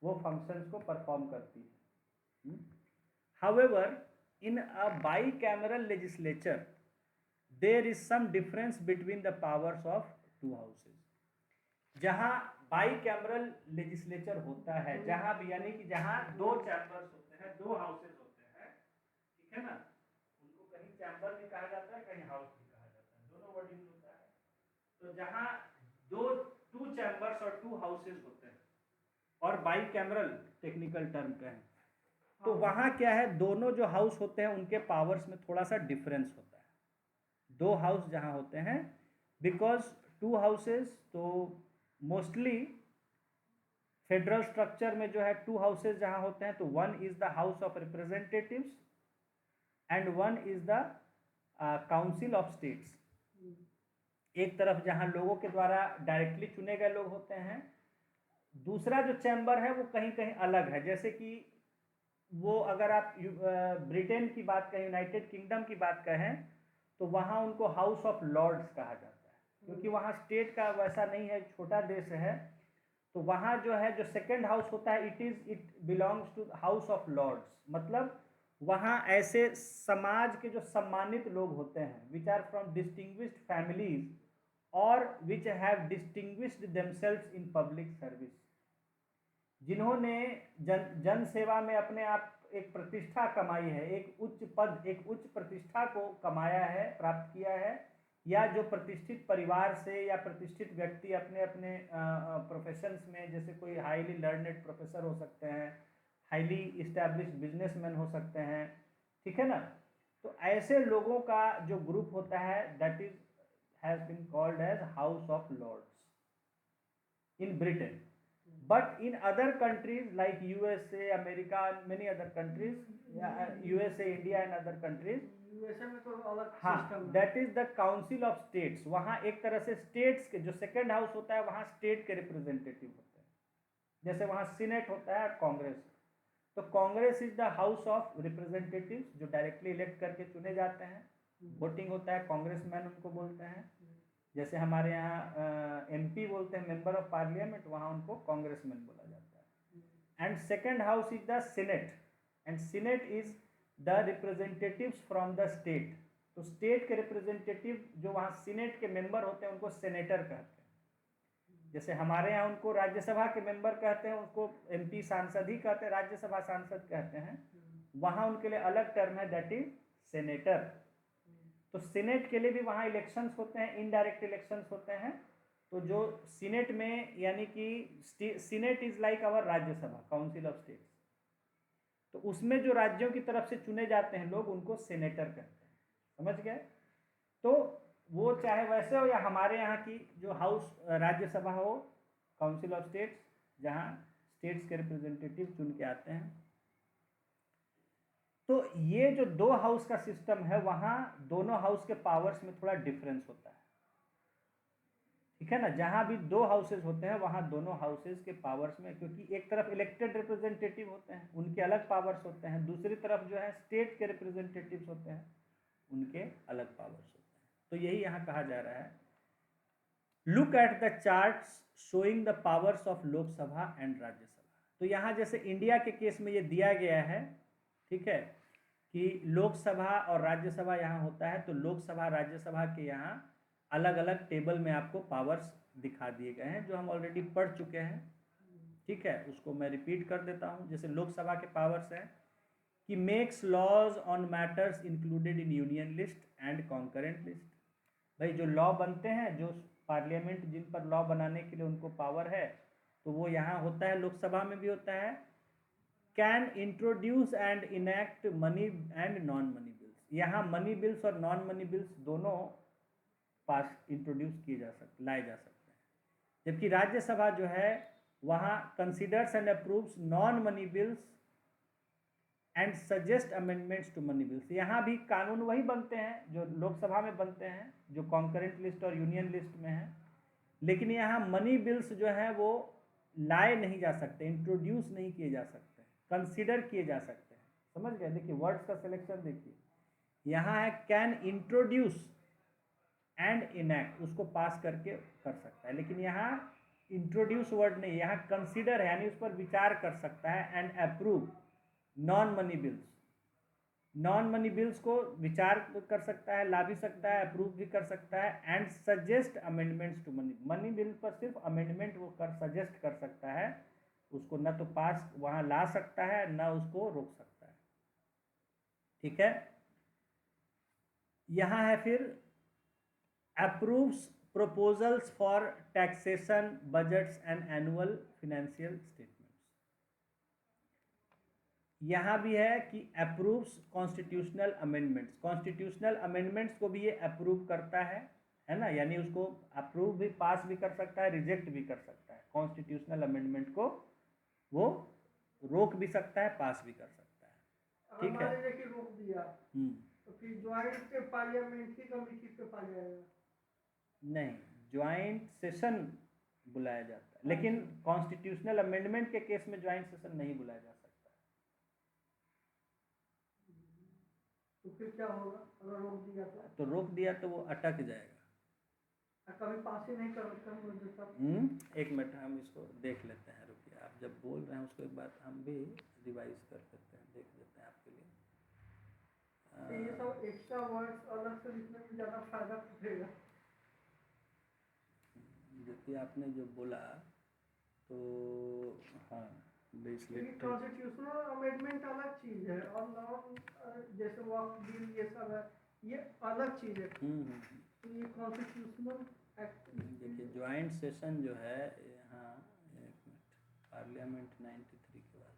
वो फंक्शंस को परफॉर्म करती है। However in a bicameral legislature there is some difference between the powers of two houses. जहाँ बाईकैमरल लेजिस्लेचर होता है, जहाँ भी यानी कि जहाँ दो चैम्बर्स होते हैं, दो हाउसेज होते हैं, ठीक है ना, उनको कहीं चैम्बर भी कहा जाता है, कहीं हाउस भी कहा जाता है, दोनों वर्डिंग होता है। तो जहाँ टू चैम्बर्स और टू हाउसेज होते हैं और बाईकैमरल टेक्निकल टर्म पे हैं, तो वहाँ क्या है, दोनों जो हाउस होते हैं उनके पावर्स में थोड़ा सा डिफरेंस होता है। दो हाउस जहाँ होते हैं, बिकॉज टू हाउसेज तो मोस्टली फेडरल स्ट्रक्चर में जो है टू हाउसेज जहाँ होते हैं, तो one is the house of representatives and one is the council of states. एक तरफ जहाँ लोगों के द्वारा डायरेक्टली चुने गए लोग होते हैं, दूसरा जो चैम्बर है वो कहीं कहीं अलग है। जैसे कि वो अगर आप ब्रिटेन की बात कहें, यूनाइटेड किंगडम की बात कहें, तो वहाँ उनको हाउस ऑफ लॉर्ड्स कहा जाता है, क्योंकि वहाँ स्टेट का वैसा नहीं है, छोटा देश है। तो वहाँ जो है जो सेकेंड हाउस होता है, it belongs to House of Lords, मतलब वहाँ ऐसे समाज के जो सम्मानित लोग होते हैं, which are from distinguished families और which have distinguished themselves in public service, जिन्होंने जन सेवा में अपने आप एक प्रतिष्ठा कमाई है, एक उच्च पद, एक उच्च प्रतिष्ठा को कमाया है, प्राप्त किया है, या जो प्रतिष्ठित परिवार से या प्रतिष्ठित व्यक्ति अपने अपने प्रोफेशंस में, जैसे कोई हाईली लर्नेड प्रोफेसर हो सकते हैं, हाईली इस्टेब्लिश्ड बिजनेसमैन हो सकते हैं, ठीक है ना। तो ऐसे लोगों का जो ग्रुप होता है, that is has been called as House of Lords in Britain. But in other countries like USA, America, and many other countries, USA, India and other countries, USA में तो अलग हाँ, सिस्टम है। That is the council of states. वहाँ एक तरह से स्टेट्स के जो सेकेंड हाउस होता है, वहाँ स्टेट के रिप्रेजेंटेटिव होते हैं, जैसे वहाँ सीनेट होता है और कांग्रेस. तो Congress is the house of representatives, जो डायरेक्टली इलेक्ट करके चुने जाते हैं, वोटिंग होता है, कांग्रेसमैन उनको बोलते हैं. जैसे हमारे यहाँ एमपी बोलते हैं, मेंबर ऑफ पार्लियामेंट, वहाँ उनको कांग्रेसमैन बोला जाता है. And second house is the senate, and senate is the representatives from the state. तो स्टेट के रिप्रेजेंटेटिव जो वहाँ सीनेट के मेंबर होते हैं, उनको सेनेटर कहते हैं. जैसे हमारे यहाँ उनको राज्यसभा के मेंबर कहते हैं, उनको एमपी सांसद ही कहते हैं, राज्यसभा सांसद कहते हैं. वहाँ उनके लिए अलग टर्म है, दैट इज सेनेटर. तो सीनेट के लिए भी वहाँ इलेक्शंस होते हैं, इनडायरेक्ट इलेक्शंस होते हैं. तो जो सीनेट में, यानी कि Senate is like our Rajya Sabha, council of states. तो उसमें जो राज्यों की तरफ से चुने जाते हैं लोग, उनको सेनेटर कहते हैं. समझ गए. तो वो चाहे वैसे हो या हमारे यहाँ की जो हाउस राज्यसभा हो, काउंसिल ऑफ स्टेट्स, जहाँ स्टेट्स के रिप्रेजेंटेटिव चुन के आते हैं. तो ये जो दो हाउस का सिस्टम है, वहाँ दोनों हाउस के पावर्स में थोड़ा डिफरेंस होता है, ठीक है ना. जहाँ भी दो हाउसेज होते हैं, वहाँ दोनों हाउसेज के पावर्स में, क्योंकि एक तरफ इलेक्टेड रिप्रेजेंटेटिव होते हैं, उनके अलग पावर्स होते हैं, दूसरी तरफ जो है स्टेट के रिप्रेजेंटेटिव्स होते हैं, उनके अलग पावर्स होते हैं. तो यही यहाँ कहा जा रहा है. Look at the charts showing the powers of Lok Sabha and Rajya Sabha. तो यहाँ जैसे इंडिया के केस में ये दिया गया है, ठीक है, कि लोकसभा और राज्यसभा यहाँ होता है. तो लोकसभा राज्यसभा के यहाँ अलग अलग टेबल में आपको पावर्स दिखा दिए गए हैं, जो हम ऑलरेडी पढ़ चुके हैं, ठीक है. उसको मैं रिपीट कर देता हूँ. जैसे लोकसभा के पावर्स हैं कि makes laws on matters included in union list and concurrent list. भाई जो लॉ बनते हैं, जो पार्लियामेंट जिन पर लॉ बनाने के लिए उनको पावर है, तो वो यहाँ होता है, लोकसभा में भी होता है. Can introduce and enact money and non money bills. यहाँ मनी बिल्स और नॉन मनी बिल्स दोनों पास इंट्रोड्यूस किए जा सकते, लाए जा सकते हैं. जबकि राज्यसभा जो है, वहाँ considers and approves non money bills and suggest amendments to money bills. यहाँ भी कानून वही बनते हैं जो लोकसभा में बनते हैं, जो कॉन्करेंट लिस्ट और यूनियन लिस्ट में है. लेकिन यहाँ मनी बिल्स जो है वो लाए नहीं जा सकते, इंट्रोड्यूस नहीं किए जा सकते, कंसिडर किए जा सकते हैं. समझ गए. देखिए वर्ड्स का सिलेक्शन देखिए, यहाँ है कैन इंट्रोड्यूस एंड इनैक्ट, उसको पास करके कर सकता है. लेकिन यहाँ इंट्रोड्यूस वर्ड नहीं, यहाँ कंसिडर है, यानी उस पर विचार कर सकता है. And approve non money bills, non money bills को विचार कर सकता है, ला भी सकता है, अप्रूव भी कर सकता है. And suggest amendments to money, money bill पर सिर्फ अमेंडमेंट वो कर सजेस्ट कर सकता है, उसको न तो पास वहाँ ला सकता है, न उसको रोक सकता है. ठीक है. यहाँ है फिर approves proposals for taxation, budgets and annual financial statements. यहाँ भी है कि approves constitutional amendments, constitutional amendments को भी ये अप्रूव करता है ना. यानी उसको अप्रूव भी, पास भी कर सकता है, रिजेक्ट भी कर सकता है. कॉन्स्टिट्यूशनल अमेंडमेंट को वो रोक भी सकता है, पास भी कर सकता है. ठीक है. देखिए रोक दिया तो फिर ज्वाइंट के पार्लियामेंट की कमेटी पे पा जाएगा. नहीं, ज्वाइंट सेशन बुलाया जाता है, लेकिन कॉन्स्टिट्यूशनल अमेंडमेंट के केस में ज्वाइंट सेशन नहीं बुलाया जा सकता. तो फिर क्या होगा अगर रोक दिया तो रोक दिया तो वो अटक जाएगा, कभी पास ही नहीं कर सकता. एक मिनट हम इसको देख लेते हैं, रुकिए. आप जब बोल रहे हैं उसको एक बार हम भी रिवाइज कर लेते हैं, देख लेते हैं आपके लिए. तो ये सब एक्स्ट्रा वर्ड्स अलग से लिखने में ज़्यादा फायदा पड़ेगा। देखिए आपने जो बोला तो हाँ क्योंकि कॉन्स्टिट्यूशनल अमेंडमेंट अलग चीज़ है और नॉन जैसे वक्फ बिल ये सब है, ये अलग चीज़ है। तो ये कॉन्स्टिट्यूशनल एक्ट देखिए ज्वाइंट सेशन जो है यहाँ, एक मिनट, पार्लियामेंट 93 के बाद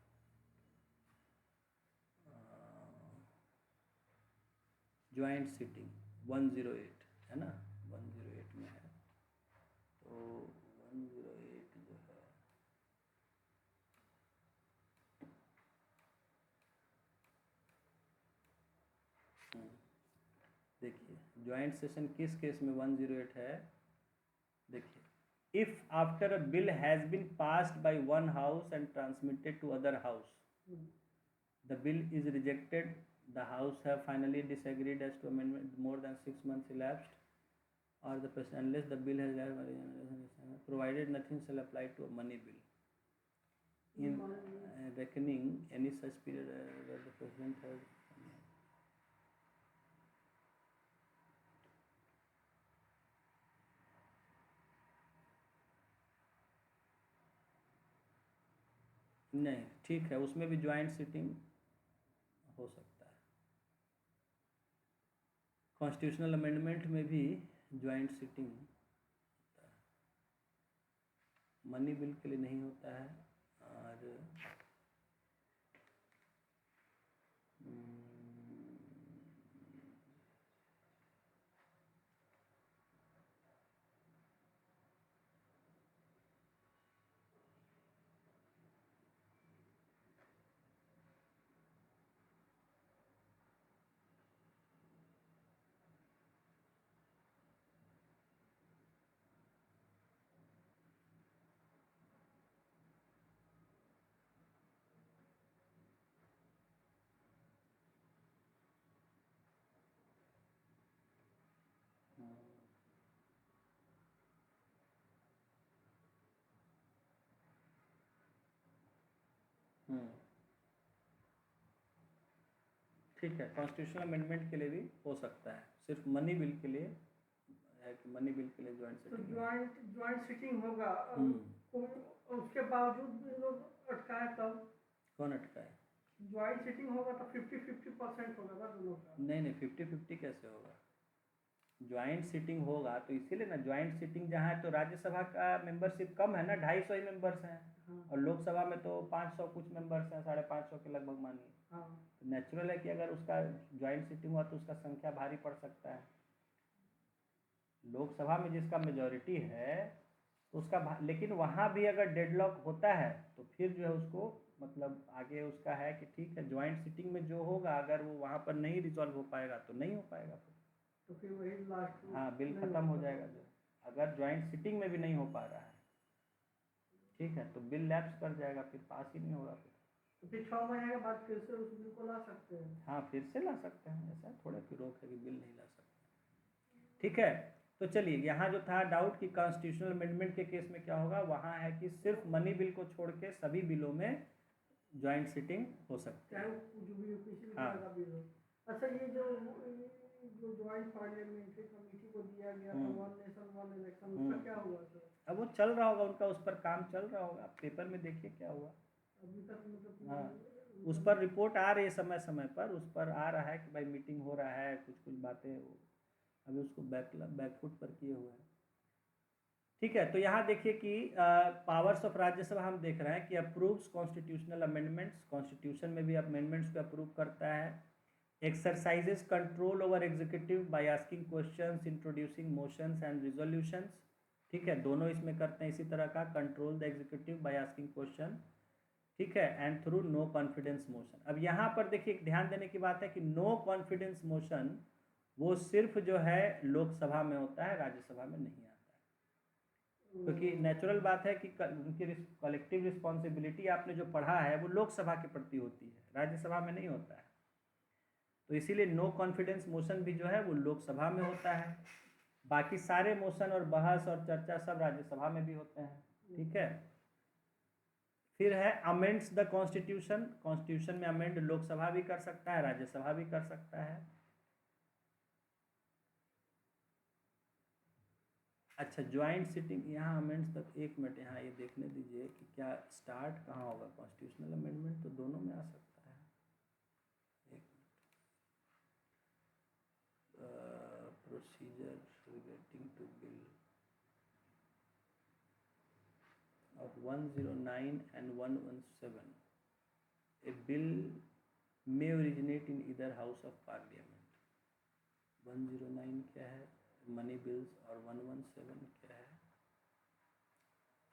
ज्वाइंट सिटिंग 108 है ना, 108 में है। तो 108 जो है देखिए ज्वाइंट सेशन किस केस में 108 है। देखिए if after a bill has been passed by one house and transmitted to other house, the bill is rejected, the house have finally disagreed as to amendment more than 6 months elapsed, or the president unless the bill has provided nothing shall apply to a money bill in reckoning any such period where the president has नहीं, ठीक है, उसमें भी ज्वाइंट सिटिंग हो सकता है। कॉन्स्टिट्यूशनल अमेंडमेंट में भी ज्वाइंट सिटिंग होता है, मनी बिल के लिए नहीं होता है। और ठीक है, कॉन्स्टिट्यूशनल अमेंडमेंट के लिए भी हो सकता है, सिर्फ मनी बिल के लिए है कि मनी बिल के लिए ज्वाइंट तो सिटिंग ज्वाइंट सिटिंग होगा, उसके बावजूद भी लोग अटकाए तब। कौन अटकाए? ज्वाइंट सिटिंग होगा तो 50-50% होगा ना दोनों का। नहीं 50-50 कैसे होगा? ज्वाइंट सिटिंग होगा तो इसीलिए ना, ज्वाइंट सिटिंग जहाँ है तो राज्यसभा का मेंबरशिप कम है ना, 250 ही मेंबर्स हैं। और लोकसभा में तो 500 कुछ मेंबर्स हैं, 550 के लगभग मानिए। तो नेचुरल है कि अगर उसका ज्वाइंट सिटिंग हुआ तो उसका संख्या भारी पड़ सकता है। लोकसभा में जिसका मेजॉरिटी है तो उसका लेकिन वहाँ भी अगर डेडलॉक होता है तो फिर जो है उसको मतलब आगे उसका है कि ठीक है ज्वाइंट सिटिंग में जो होगा अगर वो वहाँ पर नहीं रिजॉल्व हो पाएगा तो नहीं हो पाएगा, तो फिर वही लास्ट, हाँ बिल खत्म हो जाएगा। जो अगर ज्वाइंट सिटिंग में भी नहीं हो पा रहा है, ठीक है, तो बिल लैप्स कर जाएगा, फिर पास ही नहीं होगा। तो फिर 6 महीने के बाद फिर से उस बिल को ला सकते हैं। हाँ फिर से ला सकते हैं, ऐसा थोड़ा कि रोक है कि बिल नहीं ला सकते। ठीक है, तो चलिए यहाँ जो था डाउट कि कॉन्स्टिट्यूशनल अमेंडमेंट के केस में क्या होगा, वहाँ है कि सिर्फ मनी बिल को छोड़ के सभी बिलों में ज्वाइंट सिटिंग हो सकती है। हाँ। अच्छा, ये जो ज्वाइंट पार्लियामेंट्री कमेटी को दिया गया था वन नेशन वन इलेक्शन, उसका क्या हुआ सर? अब वो चल रहा होगा, उनका उस पर काम चल रहा होगा, पेपर में देखिए क्या हुआ अभी तक मतलब। हाँ, उस पर रिपोर्ट आ रही है समय समय पर, उस पर आ रहा है कि भाई मीटिंग हो रहा है, कुछ कुछ बातें अभी उसको बैकफुट पर किए हुए हैं। ठीक है, तो यहाँ देखिए कि पावर्स ऑफ राज्यसभा हम देख रहे हैं कि अप्रूव्स कॉन्स्टिट्यूशनल अमेंडमेंट्स, कॉन्स्टिट्यूशन में भी अमेंडमेंट्स को अप्रूव करता है। Exercises control over executive by asking questions, introducing motions and resolutions. ठीक है, दोनों इसमें करते हैं इसी तरह का, control the executive by asking question, ठीक है, and through no confidence motion. अब यहाँ पर देखिए ध्यान देने की बात है कि नो कॉन्फिडेंस मोशन वो सिर्फ जो है लोकसभा में होता है, राज्यसभा में नहीं आता है, क्योंकि नेचुरल बात है कि उनकी कलेक्टिव रिस्पॉन्सिबिलिटी आपने जो पढ़ा है वो लोकसभा के प्रति होती है, राज्यसभा में नहीं होता है। तो इसीलिए नो कॉन्फिडेंस मोशन भी जो है वो लोकसभा में होता है, बाकी सारे मोशन और बहस और चर्चा सब राज्यसभा में भी होते हैं। ठीक है, फिर है अमेंड्स द कॉन्स्टिट्यूशन, कॉन्स्टिट्यूशन में अमेंड लोकसभा भी कर सकता है, राज्यसभा भी कर सकता है। अच्छा, ज्वाइंट सिटिंग यहाँ अमेंड्स तक, एक मिनट यहाँ ये देखने दीजिए कि क्या स्टार्ट कहाँ होगा। कॉन्स्टिट्यूशनल अमेंडमेंट तो दोनों में आ सकता है। एक procedure relating to bill of 109 and 117, a bill may originate in either house of parliament। 109 क्या है, मनी बिल्स, और 117 क्या है,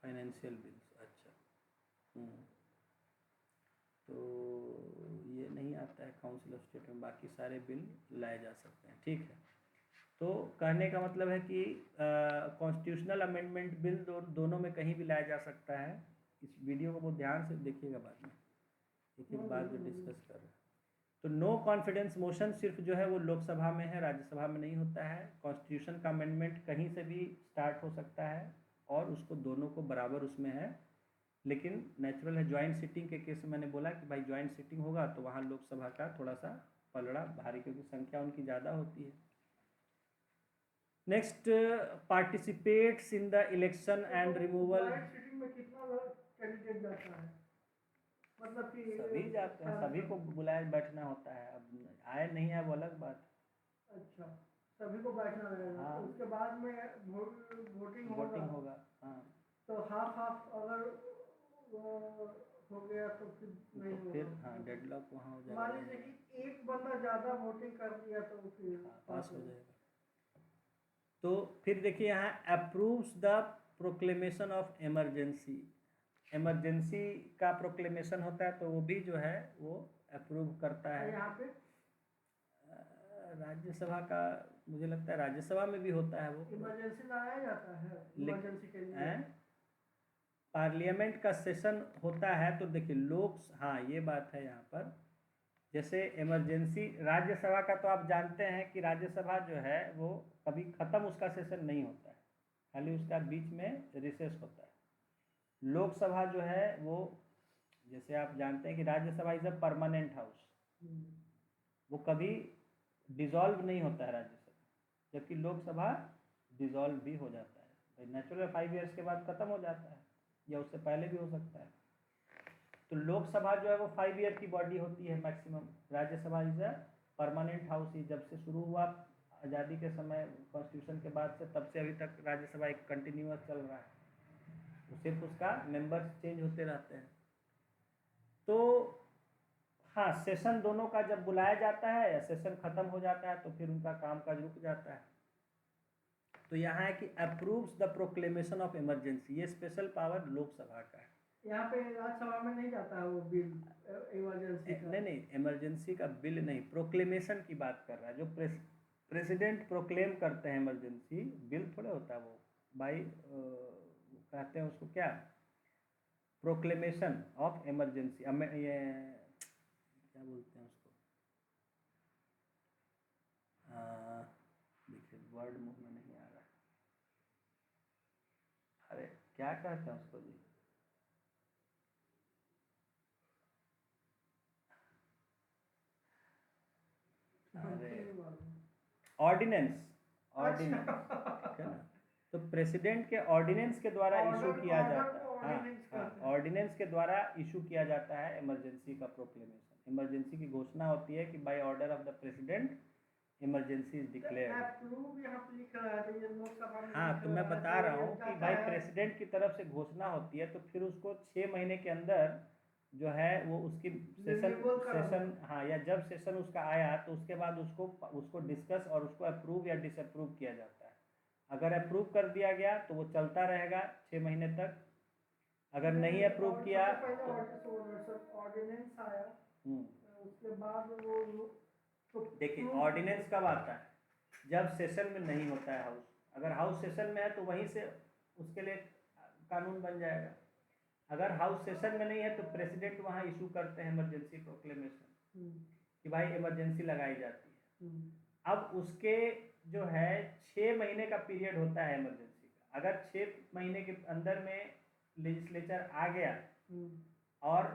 फाइनेंशियल बिल्स। अच्छा, तो ये नहीं आता है काउंसिल ऑफ स्टेट में, बाकी सारे बिल लाए जा सकते हैं। ठीक है, तो कहने का मतलब है कि कॉन्स्टिट्यूशनल अमेंडमेंट बिल दोनों में कहीं भी लाया जा सकता है। इस वीडियो को बहुत ध्यान से देखिएगा, बाद में एक एक बात जो डिस्कस कर रहे हैं। तो नो कॉन्फिडेंस मोशन सिर्फ जो है वो लोकसभा में है, राज्यसभा में नहीं होता है। कॉन्स्टिट्यूशन का अमेंडमेंट कहीं से भी स्टार्ट हो सकता है और उसको दोनों को बराबर उसमें है, लेकिन नेचुरल है। ज्वाइंट सिटिंग के केस में मैंने बोला कि भाई ज्वाइंट सिटिंग होगा तो वहाँ लोकसभा का थोड़ा सा पलड़ा भारी, क्योंकि संख्या उनकी ज़्यादा होती है। Next, participates in the election and removal. Sitting में कितना कैंडिडेट जाता है, मतलब कि सभी जाते हैं, सभी को बुलाया बैठना होता है। अब आए नहीं आए वो अलग बात। अच्छा, सभी को बैठना रहेगा। हाँ, उसके बाद में वोटिंग होगा। हाँ, तो हाफ हाफ अगर हो गया तो फिर नहीं तो फिर होगा। हाँ डेडलॉक वहाँ हो जाएगा। मान लीजिए कि एक बंदा ज़्यादा वोटिंग कर दिया तो फिर पास हो जाएगा। तो फिर देखिए यहाँ approves the proclamation of emergency. Emergency का प्रोक्लेमेशन होता है तो वो भी जो है वो अप्रूव करता है। यहाँ पे राज्यसभा का मुझे लगता है राज्यसभा में भी होता है वो। इमरजेंसी लाया जाता है, इमरजेंसी के लिए पार्लियामेंट का सेशन होता है तो देखिए हाँ ये बात है यहाँ पर। जैसे इमरजेंसी राज्यसभा का तो आप जानते हैं कि राज्यसभा जो है वो कभी ख़त्म उसका सेशन नहीं होता है, खाली उसका बीच में रिसेस होता है। लोकसभा जो है वो जैसे आप जानते हैं कि Rajya Sabha is a permanent house, वो कभी डिज़ोल्व नहीं होता है राज्यसभा, जबकि लोकसभा डिज़ोल्व भी हो जाता है। नेचुरल 5 ईयर्स के बाद ख़त्म हो जाता है या उससे पहले भी हो सकता है। तो लोकसभा जो है वो 5 ईयर की बॉडी होती है maximum. Rajya Sabha is a permanent house ही, जब से शुरू हुआ आज़ादी के समय कॉन्स्टिट्यूशन के बाद से, तब से अभी तक राज्यसभा एक कंटिन्यूअस चल रहा है, तो सिर्फ उसका मेंबर्स चेंज होते रहते हैं। तो हाँ, सेशन दोनों का जब बुलाया जाता है या सेशन खत्म हो जाता है तो फिर उनका कामकाज रुक जाता है। तो यहाँ है कि approves the proclamation of emergency, ये स्पेशल पावर लोकसभा का है। यहाँ पे राज्यसभा में नहीं जाता है वो बिल इमरजेंसी का। नहीं, इमरजेंसी का बिल नहीं, प्रोक्लेमेशन की बात कर रहा है। जो प्रेसिडेंट प्रोक्लेम करते हैं इमरजेंसी, बिल थोड़े होता है वो बाई कहते हैं उसको क्या, प्रोक्लेमेशन ऑफ इमरजेंसी। ये क्या बोलते हैं उसको, देखिए वर्ड मुंह में नहीं आ रहा, अरे क्या कहते हैं उसको जी, अरे ऑर्डिनेंस, ठीक है ना। तो प्रेसिडेंट के ऑर्डिनेंस के द्वारा इशू किया जाता है। हाँ, ऑर्डिनेंस के द्वारा इशू किया जाता है इमरजेंसी का प्रोक्लेमेशन। इमरजेंसी की घोषणा होती है कि by order of the president emergency is declared. हाँ, तो मैं बता रहा हूँ कि भाई प्रेसिडेंट की तरफ से घोषणा होती है तो फिर उसको 6 महीने के अंदर जो है वो उसकी सेशन हाँ, या जब सेशन उसका आया तो उसके बाद उसको डिस्कस और उसको अप्रूव या डिसअप्रूव किया जाता है। अगर अप्रूव कर दिया गया तो वो चलता रहेगा 6 महीने तक, अगर नहीं अप्रूव किया तो ऑर्डिनेंस आया, उसके बाद वो देखिए ऑर्डिनेंस कब आता है, जब सेशन में नहीं होता है हाउस। अगर हाउस सेशन में है तो वहीं से उसके लिए कानून बन जाएगा। अगर हाउस सेशन में नहीं है तो प्रेसिडेंट वहाँ इशू करते हैं इमरजेंसी प्रोक्लेमेशन कि भाई इमरजेंसी लगाई जाती है। अब उसके जो है 6 महीने का पीरियड होता है इमरजेंसी का। अगर 6 महीने के अंदर में लेजिस्लेचर आ गया और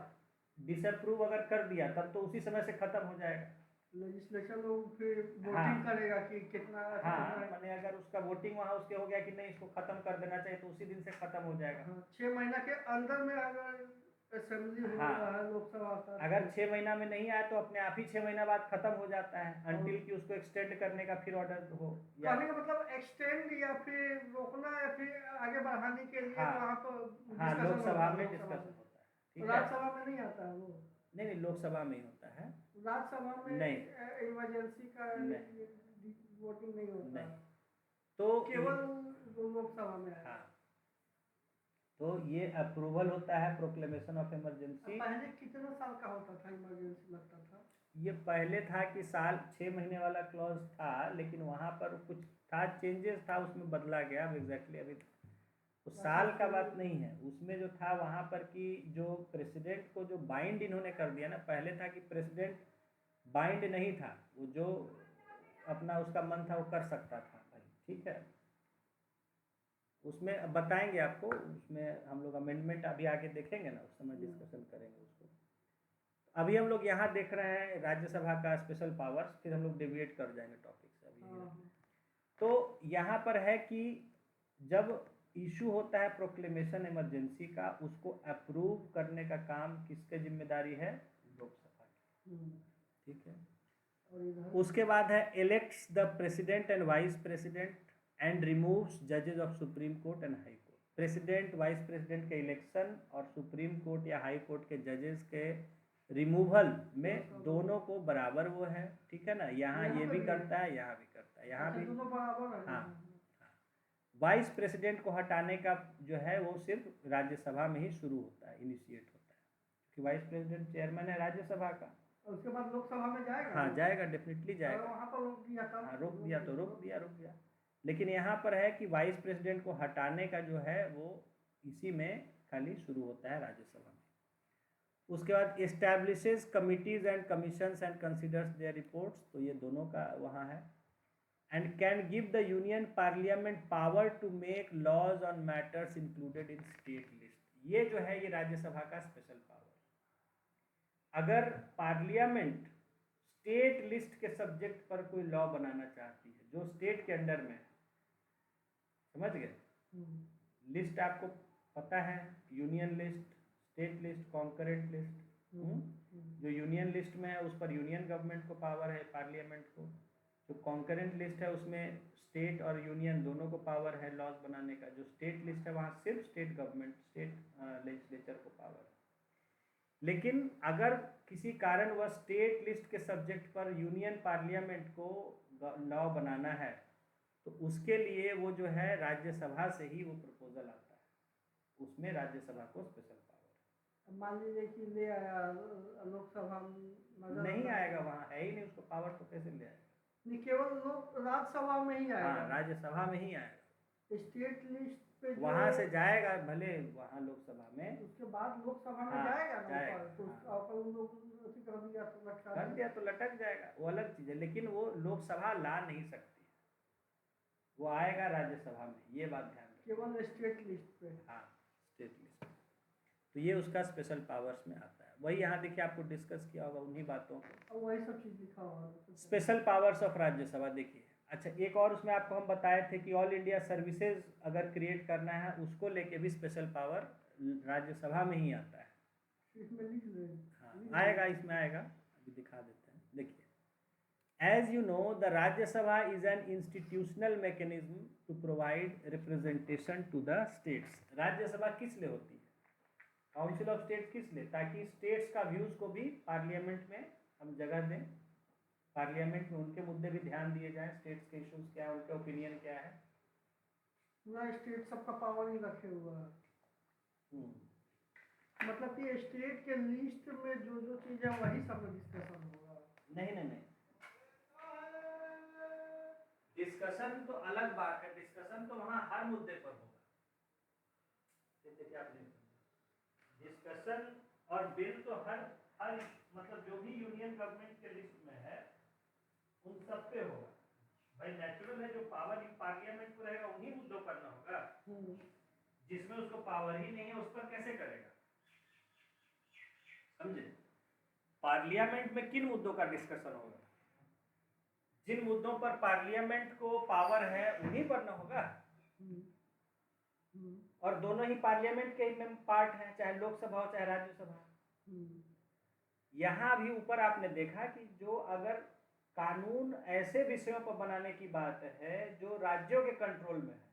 डिसअप्रूव अगर कर दिया तब तो उसी समय से खत्म हो जाएगा। लेजिस्लेचर लोग फिर हाँ वोटिंग करेगा कि कितना हाँ, कितना है। मैंने अगर उसका वोटिंग वहाँ उसके हो गया कि नहीं इसको खत्म कर देना चाहिए तो उसी दिन से खत्म हो जाएगा। हाँ, 6 महीना के अंदर में अगर असेंबली हो हाँ, रहा है लोकसभा का अगर तो 6 महीना में नहीं आया तो अपने आप ही 6 महीना बाद खत्म हो जाता है, अनटिल और कि उसको एक्सटेंड करने का फिर ऑर्डर हो या कहने का मतलब एक्सटेंड या फिर रोकना या फिर आगे बढ़ाने के लिए हाँ वहाँ पर हाँ, डिस्कशन लोकसभा होता है में लोकसभा डिस्कशन में। होता है, ठीक है। राज्यसभा में नहीं आता है वो। नहीं नहीं, लोकसभा में ही होता है। राज्यसभा में नहीं इमरजेंसी का नहीं वोटिंग नहीं होता नहीं, है, तो केवल लोकसभा में है। हाँ, तो ये अप्रूवल होता है प्रोक्लेमेशन ऑफ इमरजेंसी। पहले कितना साल का होता था इमरजेंसी लगता था? ये पहले था कि साल 6 महीने वाला क्लॉज था, लेकिन वहाँ पर कुछ था, चेंजेस था, उसमें बदला गया। अब एग्जैक्टली अभी तो साल का बात नहीं है उसमें, जो था वहाँ पर कि जो प्रेसिडेंट को जो बाइंड इन्होंने कर दिया ना, पहले था कि प्रेसिडेंट बाइंड नहीं था, वो जो अपना उसका मन था वो कर सकता था भाई, ठीक है। उसमें अब बताएंगे आपको, उसमें हम लोग अमेंडमेंट अभी आगे देखेंगे ना, उस समय डिस्कशन करेंगे उसको। अभी हम लोग यहाँ देख रहे हैं राज्यसभा का स्पेशल पावर्स, फिर हम लोग डिविएट कर जाएंगे टॉपिक से अभी। तो यहाँ पर है कि जब इशू होता है प्रोक्लेमेशन इमरजेंसी का, उसको अप्रूव करने का काम किसके जिम्मेदारी है? लोकसभा की, ठीक है। उसके बाद है elects the president and vice president and removes जजेस of supreme court and high court. President vice president के इलेक्शन और सुप्रीम कोर्ट या हाई कोर्ट के जजेस के रिमूवल में दोनों को बराबर वो है, ठीक है ना। यहाँ ये भी करता है, यहाँ भी करता है, यहाँ भी दोनों बराबर है। हाँ। वाइस प्रेसिडेंट को हटाने का जो है वो सिर्फ राज्यसभा में ही शुरू होता है, इनिशिएट होता है, क्योंकि वाइस प्रेसिडेंट चेयरमैन है राज्यसभा का। उसके बाद लोकसभा में जाएगा। हाँ जाएगा, डेफिनेटली जाएगा। वहाँ पर रोक दिया था। हाँ रोक दिया तो रोक दिया। लेकिन यहाँ पर है कि वाइस प्रेसिडेंट को हटाने का जो है वो इसी में खाली शुरू होता है, राज्यसभा में। उसके बाद establishes committees and commissions and considers their reports, तो ये दोनों का वहाँ है। And can give the union parliament power to make laws on matters included in state list. ये जो है ये राज्यसभा का स्पेशल पावर। अगर पार्लियामेंट स्टेट लिस्ट के सब्जेक्ट पर कोई लॉ बनाना चाहती है जो स्टेट के अंडर में है, समझ गए? लिस्ट आपको पता है, union list, state list, concurrent list. जो यूनियन लिस्ट में है उस पर यूनियन गवर्नमेंट को पावर है, पार्लियामेंट को। जो कॉन्करेंट लिस्ट है उसमें स्टेट और यूनियन दोनों को पावर है लॉज बनाने का। जो स्टेट लिस्ट है वहाँ सिर्फ स्टेट गवर्नमेंट, स्टेट लेजिस्लेचर को पावर है। लेकिन अगर किसी कारण वह स्टेट लिस्ट के सब्जेक्ट पर यूनियन पार्लियामेंट को लॉ बनाना है तो उसके लिए वो जो है राज्यसभा से ही वो प्रपोजल आता है, उसमें राज्यसभा को स्पेशल पावर। मान लीजिए कि ले आया लोकसभा में, नहीं आएगा, वहाँ है ही नहीं, उसको पावर तो कैसे ले आएगा? नहीं, केवल लोक राज्यसभा में ही आएगा। हाँ राज्यसभा में ही आएगा। स्टेट लिस्ट पे वहाँ से जाएगा भले वहाँ लोकसभा में, उसके बाद लोकसभा में हाँ, जाएगा ना जाएगा, ऊपर, तो हाँ। ऊपर उन लोग कर दिया तो लटका कर दिया तो लटक जाएगा, वो अलग चीज़ है। लेकिन वो लोकसभा ला नहीं सकती, वो आएगा राज्यसभा में, ये बात ध्यान रखिए। केवल स्टेट लिस्ट पे। हाँ स्टेट लिस्ट, तो ये उसका स्पेशल पावर्स में आता है। वही यहाँ देखिए आपको डिस्कस किया होगा उन्हीं बातों को, और वही सब चीज़ लिखा हुआ है स्पेशल पावर्स ऑफ राज्यसभा। देखिए अच्छा, एक और उसमें आपको हम बताए थे कि ऑल इंडिया सर्विसेज अगर क्रिएट करना है उसको लेके भी स्पेशल पावर राज्यसभा में ही आता है। इसमें लिख ले। हाँ आएगा, इसमें आएगा, अभी दिखा देते हैं। देखिए, as you know the Rajya Sabha is an institutional mechanism to provide representation to the states. Rajya Sabha किस लिए होती है? काउंसिल ऑफ स्टेट किस लिए? ताकि स्टेट्स का व्यूज को भी पार्लियामेंट में हम जगह दें, पार्लियामेंट में उनके मुद्दे भी ध्यान दिए जाएं, स्टेट्स के इश्यूज क्या है, उनके ओपिनियन क्या है। पूरा स्टेट सबका पावर ही रखे हुआ है। मतलब कि स्टेट के लिस्ट में जो जो चीज़ है वही सब में डिस्कशन होगा। नहीं नहीं नहीं, डिस्कशन तो अलग बात है, डिस्कशन तो वहाँ हर मुद्दे पर होगा। देखिए आपने डिस्कशन और बिल तो हर मतलब जो भी यूनियन गवर्नमेंट के लिस्ट में है उन सब पे होगा भाई। नेचुरल है, जो पावर पार्लियामेंट को रहेगा उन्हीं मुद्दों पर ना होगा। जिसमें उसको पावर ही नहीं है उस पर कैसे करेगा? समझे? पार्लियामेंट में किन मुद्दों का डिस्कशन होगा? जिन मुद्दों पर पार्लियामेंट को पावर है उन्हीं पर न होगा। और दोनों ही पार्लियामेंट के ही पार्ट हैं, चाहे लोकसभा हो चाहे राज्यसभा। यहाँ भी ऊपर आपने देखा कि जो अगर कानून ऐसे विषयों पर बनाने की बात है जो राज्यों के कंट्रोल में है,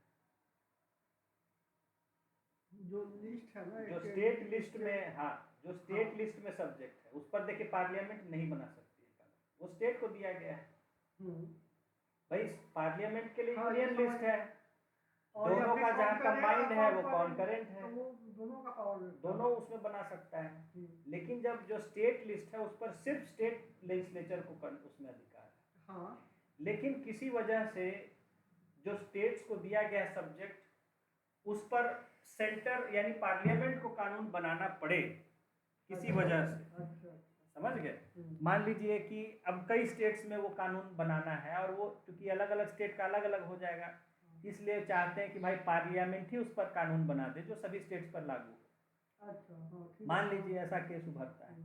जो लिस्ट है ना, जो स्टेट लिस्ट में, हाँ जो स्टेट लिस्ट में सब्जेक्ट है उस पर देखिए पार्लियामेंट नहीं बना सकती है कानून, वो स्टेट को दिया गया है। भाई पार्लियामेंट के लिए यूनियन लिस्ट है, दोनों का जहाँ कंबाइंड है वो कॉन्करेंट है, तो दोनों का पावर, दोनों उसमें बना सकता है। लेकिन जब जो स्टेट लिस्ट है उस पर सिर्फ स्टेट लेजिस्लेचर को उसमें अधिकार है। हाँ। लेकिन किसी वजह से जो स्टेट्स को दिया गया सब्जेक्ट उस पर सेंटर यानी पार्लियामेंट को कानून बनाना पड़े किसी वजह से। समझ गए? मान लीजिए कि अब कई स्टेट्स में वो कानून बनाना है और वो क्योंकि अलग अलग स्टेट का अलग अलग हो जाएगा, इसलिए चाहते हैं कि भाई पार्लियामेंट ही उस पर कानून बना दे जो सभी स्टेट्स पर लागू हो। मान लीजिए ऐसा केस उभरता है,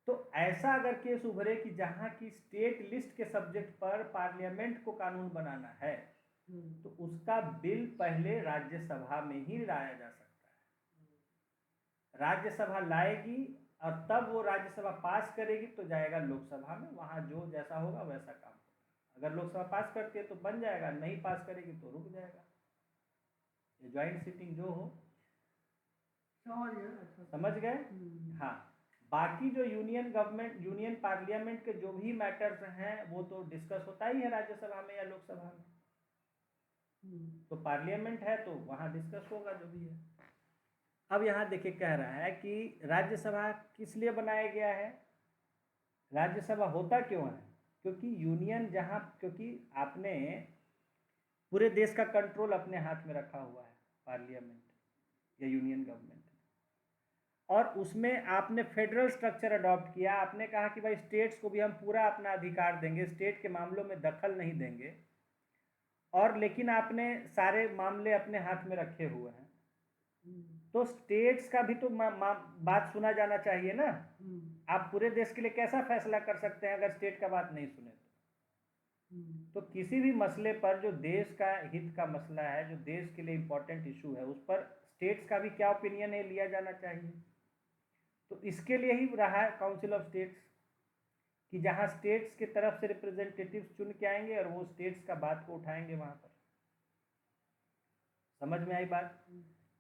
तो ऐसा अगर केस उभरे कि जहाँ की स्टेट लिस्ट के सब्जेक्ट पर पार्लियामेंट को कानून बनाना है, तो उसका बिल पहले राज्यसभा में ही लाया जा सकता है। राज्यसभा लाएगी और तब वो राज्यसभा पास करेगी तो जाएगा लोकसभा में, वहाँ जो जैसा होगा वैसा काम होगा। अगर लोकसभा पास करती है तो बन जाएगा, नहीं पास करेगी तो रुक जाएगा। ये ज्वाइंट सीटिंग जो हो, समझ गए? हाँ, बाकी जो यूनियन गवर्नमेंट यूनियन पार्लियामेंट के जो भी मैटर्स हैं वो तो डिस्कस होता ही है राज्यसभा में या लोकसभा में। तो पार्लियामेंट है तो वहाँ डिस्कस होगा जो भी है। अब यहाँ देखिए कह रहा है कि राज्यसभा किस लिए बनाया गया है, राज्यसभा होता क्यों है? क्योंकि यूनियन जहाँ, क्योंकि आपने पूरे देश का कंट्रोल अपने हाथ में रखा हुआ है पार्लियामेंट या यूनियन गवर्नमेंट, और उसमें आपने फेडरल स्ट्रक्चर अडॉप्ट किया। आपने कहा कि भाई स्टेट्स को भी हम पूरा अपना अधिकार देंगे, स्टेट के मामलों में दखल नहीं देंगे, और लेकिन आपने सारे मामले अपने हाथ में रखे हुए हैं, तो स्टेट्स का भी तो बात सुना जाना चाहिए ना। आप पूरे देश के लिए कैसा फैसला कर सकते हैं अगर स्टेट का बात नहीं सुने तो किसी भी मसले पर जो देश का हित का मसला है, जो देश के लिए इम्पोर्टेंट इशू है, उस पर स्टेट्स का भी क्या ओपिनियन है लिया जाना चाहिए। तो इसके लिए ही रहा है काउंसिल ऑफ स्टेट्स, कि जहां स्टेट्स की तरफ से रिप्रेजेंटेटिव्स चुन के आएंगे और वो स्टेट्स का बात को उठाएंगे वहां पर। समझ में आई बात?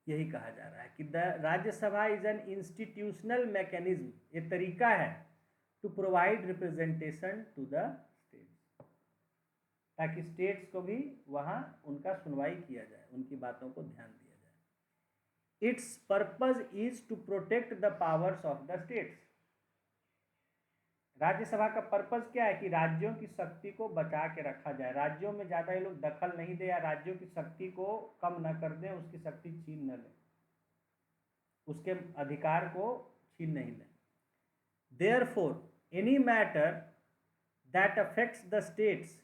यही कहा जा रहा है कि the Rajya Sabha is an institutional mechanism, ये तरीका है to provide representation to the states, ताकि स्टेट्स को भी वहाँ उनका सुनवाई किया जाए, उनकी बातों को ध्यान दिया जाए। Its purpose is to protect the powers of the states. Rajya Sabha का पर्पज क्या है कि राज्यों की शक्ति को बचा के रखा जाए, राज्यों में ज़्यादा ये लोग दखल नहीं दे या राज्यों की शक्ति को कम न कर दें, उसकी शक्ति छीन न लें, उसके अधिकार को छीन नहीं लें। Therefore any matter that affects the states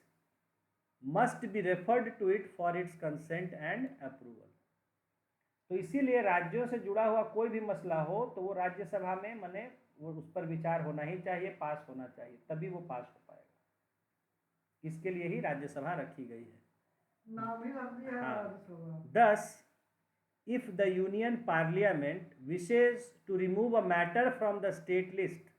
must be referred to it for its consent and approval. तो इसीलिए राज्यों से जुड़ा हुआ कोई भी मसला हो तो वो राज्यसभा में मने वो उस पर विचार होना ही चाहिए, पास होना चाहिए, तभी वो पास हो पाएगा। इसके लिए ही राज्यसभा रखी गई है, नाम ही रख दिया है Rajya Sabha. Thus, if the Union Parliament wishes to remove a matter from the state list,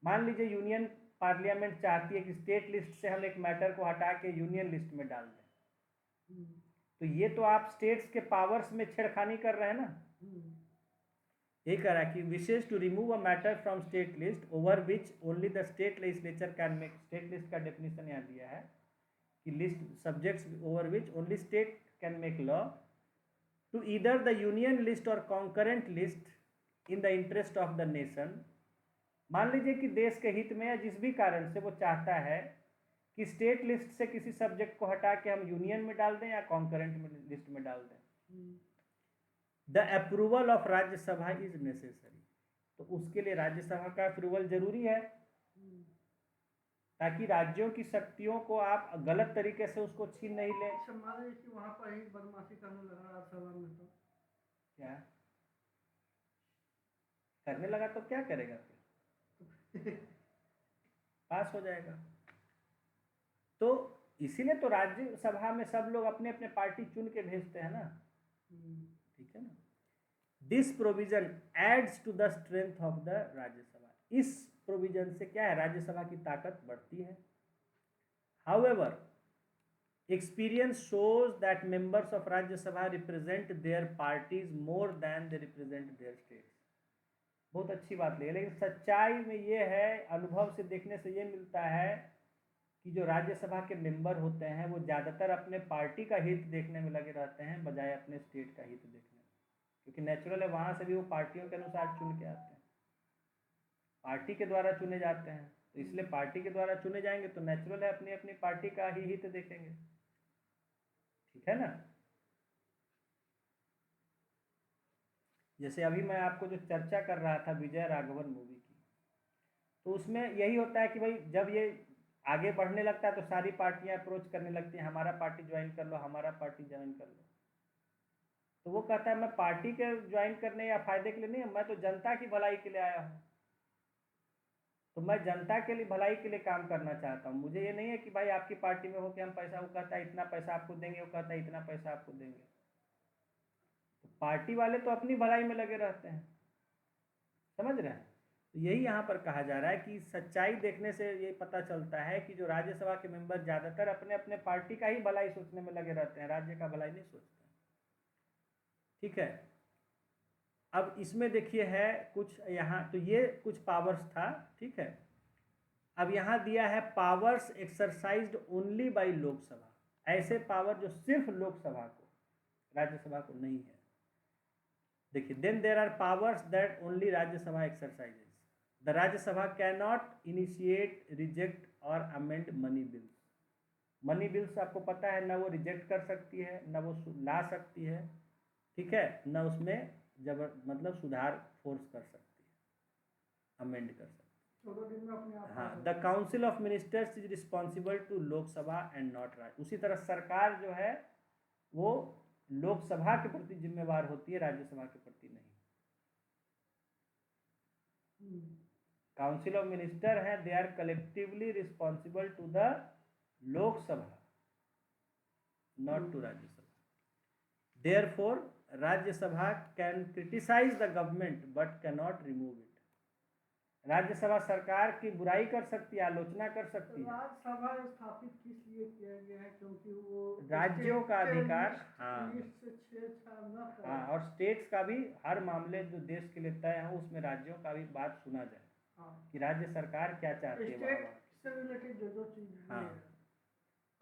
मान लीजिए यूनियन पार्लियामेंट चाहती है कि स्टेट लिस्ट से हम एक मैटर को हटा के यूनियन लिस्ट में डाल दें, तो ये तो आप स्टेट्स के पावर्स में छेड़खानी कर रहे हैं ना। ये कह रहा है कि wishes to remove a matter from state list over which only the state legislature can make. State list का डेफिनेशन यहाँ दिया है कि list subjects over which only state can make law to either the union list और concurrent list in the interest of the nation. मान लीजिए कि देश के हित में या जिस भी कारण से वो चाहता है कि स्टेट लिस्ट से किसी सब्जेक्ट को हटा के हम यूनियन में डाल दें या कॉन्करेंट लिस्ट में डाल दें, the approval of Rajya Sabha is necessary. तो उसके लिए राज्यसभा का अप्रूवल जरूरी है, ताकि राज्यों की शक्तियों को आप गलत तरीके से उसको छीन नहीं ले। मान लीजिए कि वहाँ पर ही बदमाशी करने लगा राज्यसभा में, तो क्या करने लगा तो क्या करेगा फिर? पास हो जाएगा। तो इसीलिए तो राज्यसभा में सब लोग अपने अपने पार्टी चुन के भेजते हैं ना, ठीक है ना। This provision adds to the strength of the Rajya Sabha, इस प्रोविजन से क्या है, राज्यसभा की ताकत बढ़ती है। However experience shows that members of Rajya Sabha represent their parties more than they represent their states। बहुत अच्छी बात है, लेकिन सच्चाई में ये है, अनुभव से देखने से ये मिलता है कि जो राज्यसभा के मेंबर होते हैं वो ज़्यादातर अपने पार्टी का हित देखने में लगे रहते हैं बजाय अपने स्टेट का हित देखने में, क्योंकि नेचुरल है वहाँ से भी वो पार्टियों के अनुसार चुन के आते हैं, पार्टी के द्वारा चुने जाते हैं, तो इसलिए पार्टी के द्वारा चुने जाएंगे तो नेचुरल है अपनी अपनी पार्टी का ही हित देखेंगे, ठीक है ना। जैसे अभी मैं आपको जो चर्चा कर रहा था विजय राघवन मूवी की, तो उसमें यही होता है कि भाई जब ये आगे बढ़ने लगता है तो सारी पार्टियां अप्रोच करने लगती हैं, हमारा पार्टी ज्वाइन कर लो, हमारा पार्टी ज्वाइन कर लो। तो वो कहता है मैं पार्टी के ज्वाइन करने या फायदे के लिए नहीं, मैं तो जनता की भलाई के लिए आया हूँ, तो मैं जनता के लिए भलाई के लिए काम करना चाहता हूँ। मुझे ये नहीं है कि भाई आपकी पार्टी में हो कि हम पैसा, वो कहता है इतना पैसा आपको देंगे, वो कहता है इतना पैसा आपको देंगे। तो पार्टी वाले तो अपनी भलाई में लगे रहते हैं, समझ रहे हैं। तो यही यहाँ पर कहा जा रहा है कि सच्चाई देखने से ये पता चलता है कि जो राज्यसभा के मेंबर ज़्यादातर अपने अपने पार्टी का ही भलाई सोचने में लगे रहते हैं, राज्य का भलाई नहीं सोचते हैं, ठीक है। अब इसमें देखिए है कुछ यहाँ, तो ये कुछ पावर्स था, ठीक है। अब यहाँ दिया है powers exercised only by Lok Sabha, ऐसे पावर जो सिर्फ लोकसभा को, राज्यसभा को नहीं है। देखिए, then there are powers that only Rajya Sabha exercises. The Rajya Sabha can not initiate, reject और amend money bills. Money bills आपको पता है, ना वो रिजेक्ट कर सकती है, ना वो ला सकती है, ठीक है, ना उसमें मतलब सुधार फोर्स कर सकती है, अमेंड कर सकती है। हाँ, the council of ministers is responsible to Lok Sabha and not Rajya. उसी तरह सरकार जो है वो लोकसभा के प्रति जिम्मेवार होती है, राज्यसभा के प्रति नहीं। काउंसिल ऑफ मिनिस्टर है, they are collectively responsible to the Lok Sabha, not to Rajya Sabha. Therefore Rajya Sabha can criticise the government but can not remove it. Rajya Sabha सरकार की बुराई कर सकती है, आलोचना कर सकती है। राज्यसभा स्थापित किस लिए किया गया है? क्योंकि वो राज्यों का अधिकार, हाँ हाँ, और स्टेट्स का भी हर मामले जो देश के लिए तय है उसमें राज्यों का भी बात सुना जाए, कि राज्य सरकार क्या चाहती है। स्टेट से रिलेटेड जो चीज, हाँ,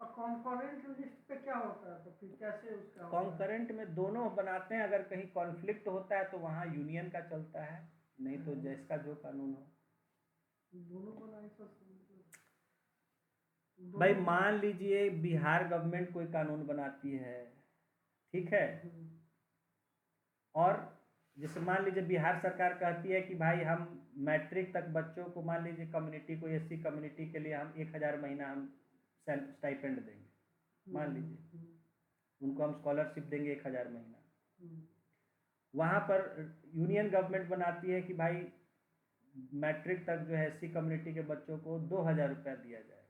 और कॉन्करेंट लिस्ट पे क्या होता है, तो फिर कैसे उसका कॉन्करेंट में दोनों बनाते हैं, अगर कहीं कॉन्फ्लिक्ट होता है तो वहाँ यूनियन का चलता है, नहीं तो जिसका जो कानून हो। दोनों बनाए भाई मान लीजिए बिहार गवर्नमेंट कोई कानून बनाती है, ठीक है, और जैसे मान लीजिए बिहार सरकार कहती है कि भाई हम मैट्रिक तक बच्चों को, मान लीजिए कम्युनिटी को, एससी कम्युनिटी के लिए हम 1000 महीना हम स्टाइपेंड देंगे, मान लीजिए उनको हम स्कॉलरशिप देंगे 1000 महीना। वहाँ पर यूनियन गवर्नमेंट बनाती है कि भाई मैट्रिक तक जो है एससी कम्युनिटी के बच्चों को 2000 रुपया दिया जाएगा।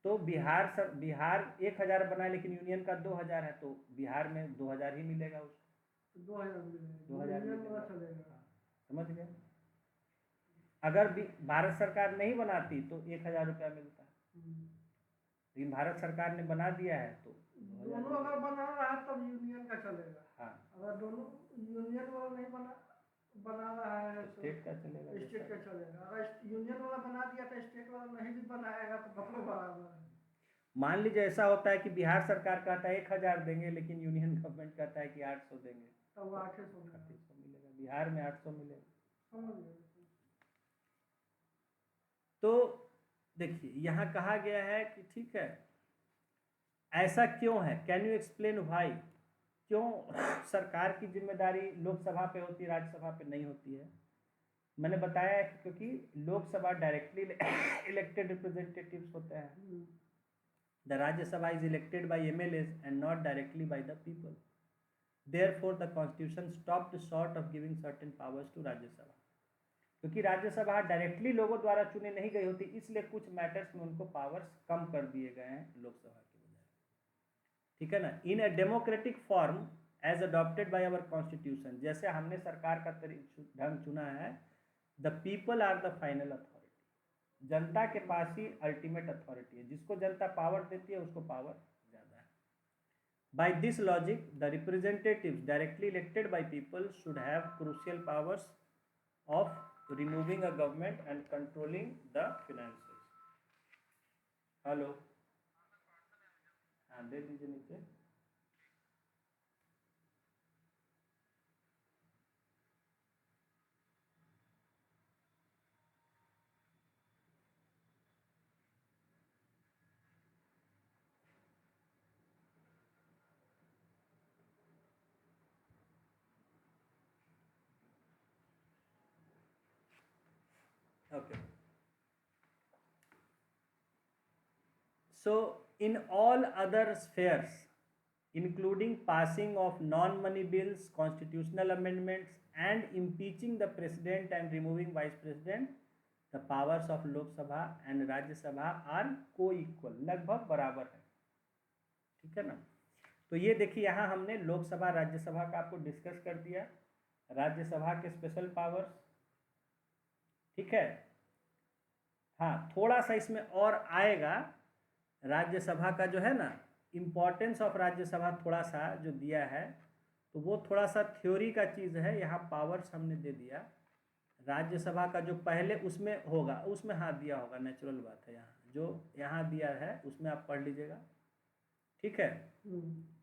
तो बिहार 1000 बनाए, लेकिन यूनियन का 2000 है, तो बिहार में 2000 ही मिलेगा उसको, 2000 मिलेगा, समझ गए। अगर भारत सरकार नहीं बनाती तो 1000 रुपया मिलता है, लेकिन भारत सरकार ने बना दिया है तो दोनों अगर बना रहा है तब यूनियन का चलेगा। हाँ, अगर दोनों यूनियन वाला नहीं बना रहा है तो स्टेट का चलेगा, स्टेट का चलेगा। अगर यूनियन वाला बना दिया तो स्टेट वाला नहीं भी बनाएगा तो दोनों बराबर है। मान लीजिए ऐसा होता है कि बिहार सरकार कहता है 1000 देंगे, लेकिन यूनियन गवर्नमेंट कहता है कि 800 देंगे, तब 800 मिलेगा, बिहार में 800 मिलेगा। समझ गए। तो देखिए यहाँ कहा गया है कि ठीक है, ऐसा क्यों है, कैन यू एक्सप्लेन व्हाई, क्यों सरकार की जिम्मेदारी लोकसभा पे होती है, राज्यसभा पे नहीं होती है। मैंने बताया है कि क्योंकि लोकसभा डायरेक्टली इलेक्टेड रिप्रेजेंटेटिव्स होते हैं, the Rajya Sabha is elected by MLAs and not directly by the people. Therefore, the Constitution stopped short of giving certain powers to Rajya Sabha. क्योंकि राज्यसभा डायरेक्टली लोगों द्वारा चुने नहीं गई होती, इसलिए कुछ मैटर्स में उनको पावर्स कम कर दिए गए हैं लोकसभा के बजाय। ठीक है ना। In a democratic form as adopted by our constitution, जैसे हमने सरकार का ढंग चुना है, the people are the final authority, जनता के पास ही अल्टीमेट अथॉरिटी है, जिसको जनता पावर देती है उसको पावर ज़्यादा है। By this logic, the representatives directly elected by people should have crucial powers of removing a government and controlling the finances. Hello, हाँ दे दीजिए नीचे। Okay. So in all other spheres, including passing of non-money bills, constitutional amendments, and impeaching the president and removing vice president, the powers of Lok Sabha and Rajya Sabha are co-equal, लगभग बराबर है। ठीक है ना। तो ये देखिए यहाँ हमने लोकसभा राज्यसभा का आपको डिस्कस कर दिया, राज्यसभा के स्पेशल पावर्स। ठीक है। हाँ, थोड़ा सा इसमें और आएगा, राज्यसभा का जो है ना इम्पोर्टेंस ऑफ राज्यसभा थोड़ा सा जो दिया है, तो वो थोड़ा सा थ्योरी का चीज़ है, यहाँ पावर्स हमने दे दिया। राज्यसभा का जो पहले उसमें होगा, उसमें हाँ दिया होगा, नेचुरल बात है, यहाँ जो यहाँ दिया है उसमें आप पढ़ लीजिएगा। ठीक है,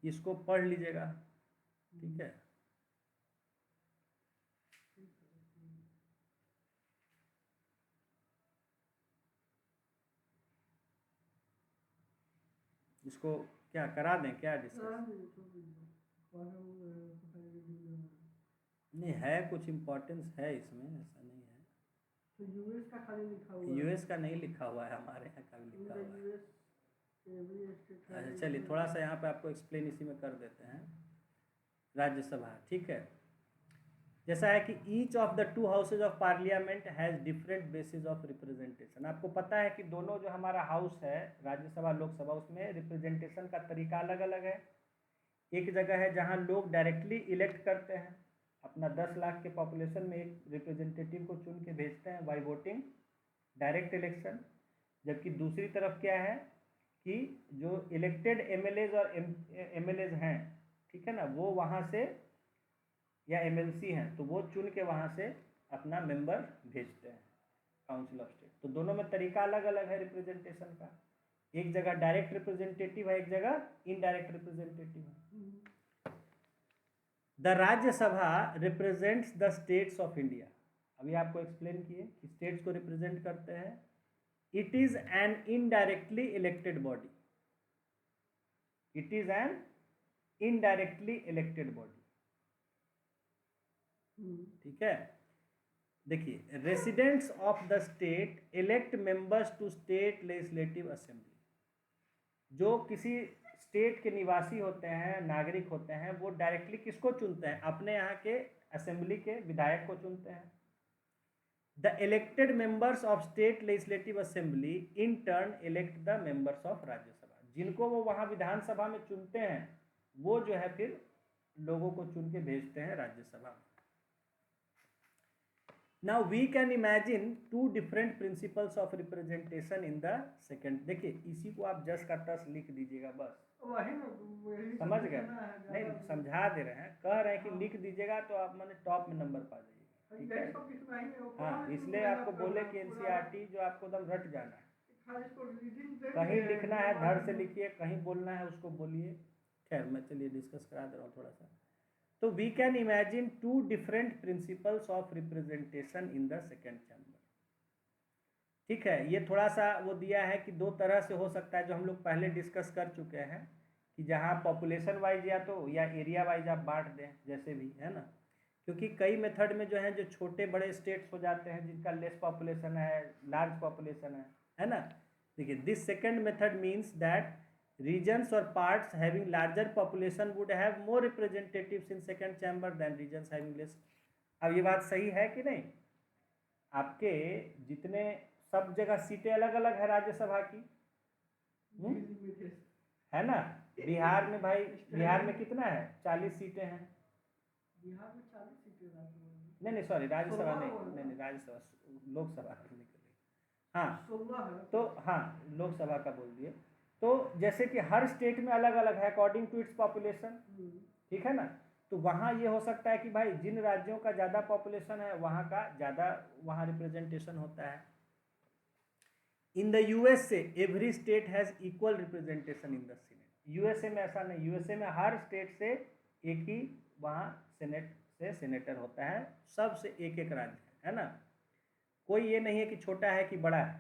इसको पढ़ लीजिएगा। ठीक है, इसको क्या करा दें, क्या डिस्कस? नहीं है, कुछ इम्पोर्टेंस है इसमें, ऐसा नहीं है। तो यूएस का खाली लिखा हुआ है, यूएस का नहीं लिखा हुआ है, हमारे यहाँ का भी लिखा हुआ है। अच्छा चलिए, थोड़ा सा यहाँ पे आपको एक्सप्लेन इसी में कर देते हैं। राज्यसभा, ठीक है, जैसा है कि each of the two houses of parliament has different basis of representation. आपको पता है कि दोनों जो हमारा हाउस है, राज्यसभा लोकसभा, उसमें रिप्रेजेंटेशन का तरीका अलग अलग है। एक जगह है जहाँ लोग डायरेक्टली इलेक्ट करते हैं, अपना 10 लाख के पॉपुलेशन में एक रिप्रेजेंटेटिव को चुन के भेजते हैं बाय वोटिंग, डायरेक्ट इलेक्शन। जबकि दूसरी तरफ क्या है कि जो इलेक्टेड एमएलएज और एमएलएज हैं, ठीक है ना, वो वहाँ से, या एमएलसी हैं, तो वो चुन के वहाँ से अपना मेंबर भेजते हैं काउंसिल ऑफ स्टेट। तो दोनों में तरीका अलग अलग है रिप्रेजेंटेशन का, एक जगह डायरेक्ट रिप्रेजेंटेटिव है, एक जगह इनडायरेक्ट रिप्रेजेंटेटिव है। The Rajya Sabha represents the states of India. अभी आपको एक्सप्लेन किए कि स्टेट्स को रिप्रेजेंट करते हैं। It is an indirectly elected body, it is an indirectly elected body. ठीक है, देखिए, residents of the state elect members to state legislative assembly. जो किसी स्टेट के निवासी होते हैं, नागरिक होते हैं, वो डायरेक्टली किसको चुनते हैं? अपने यहाँ के असेंबली के विधायक को चुनते हैं। The elected members of state legislative assembly in turn elect the members of Rajya Sabha. जिनको वो वहाँ विधानसभा में चुनते हैं, वो जो है फिर लोगों को चुन के भेजते हैं राज्यसभा में। Now we can imagine two different principles of representation in the second। देखिए, इसी को आप जस का तस लिख दीजिएगा, बस समझ गए? नहीं, समझा दे रहे हैं, कह रहे हैं कि लिख दीजिएगा तो आप मैंने टॉप में नंबर पा जाइएगा। ठीक है, हाँ, इसलिए आपको बोले कि एनसीईआरटी जो आपको एकदम रट जाना है, कहीं लिखना है धड़ से लिखिए, कहीं बोलना है उसको बोलिए। खैर, मैं चलिए डिस्कस करा दे रहा हूँ थोड़ा सा। तो we can imagine two different principles of representation in the second chamber. ठीक है, ये थोड़ा सा वो दिया है कि दो तरह से हो सकता है, जो हम लोग पहले डिस्कस कर चुके हैं, कि जहाँ पॉपुलेशन वाइज या तो या एरिया वाइज आप बांट दें, जैसे भी है ना, क्योंकि कई मेथड में जो है, जो छोटे बड़े स्टेट्स हो जाते हैं जिनका लेस पॉपुलेशन है, लार्ज पॉपुलेशन है ना। देखिए, this second method means that regions or parts having larger population would have more representatives in second chamber than regions having less। अब ये बात सही है कि नहीं? आपके जितने सब जगह सीटें अलग अलग है राज्यसभा की, Limited. है ना। बिहार में भाई, बिहार में कितना है, 40 सीटें हैं। बिहार में 40 सीटें राज्यसभा में। नहीं सॉरी, राज्यसभा नहीं, 16 नहीं राज्यसभा, लोकसभा करने के लिए, हाँ 16 है। तो हाँ लोकसभा का बोल दिए। तो जैसे कि हर स्टेट में अलग अलग है अकॉर्डिंग टू इट्स पॉपुलेशन, ठीक है ना। तो वहाँ ये हो सकता है कि भाई जिन राज्यों का ज़्यादा पॉपुलेशन है वहाँ का ज़्यादा वहाँ रिप्रेजेंटेशन होता है। In the USA every state has equal representation in the senate. USA में ऐसा नहीं, यूएसए में हर स्टेट से एक ही वहाँ सेनेट से सेनेटर होता है, सब से एक एक राज्य है ना। कोई ये नहीं है कि छोटा है कि बड़ा है,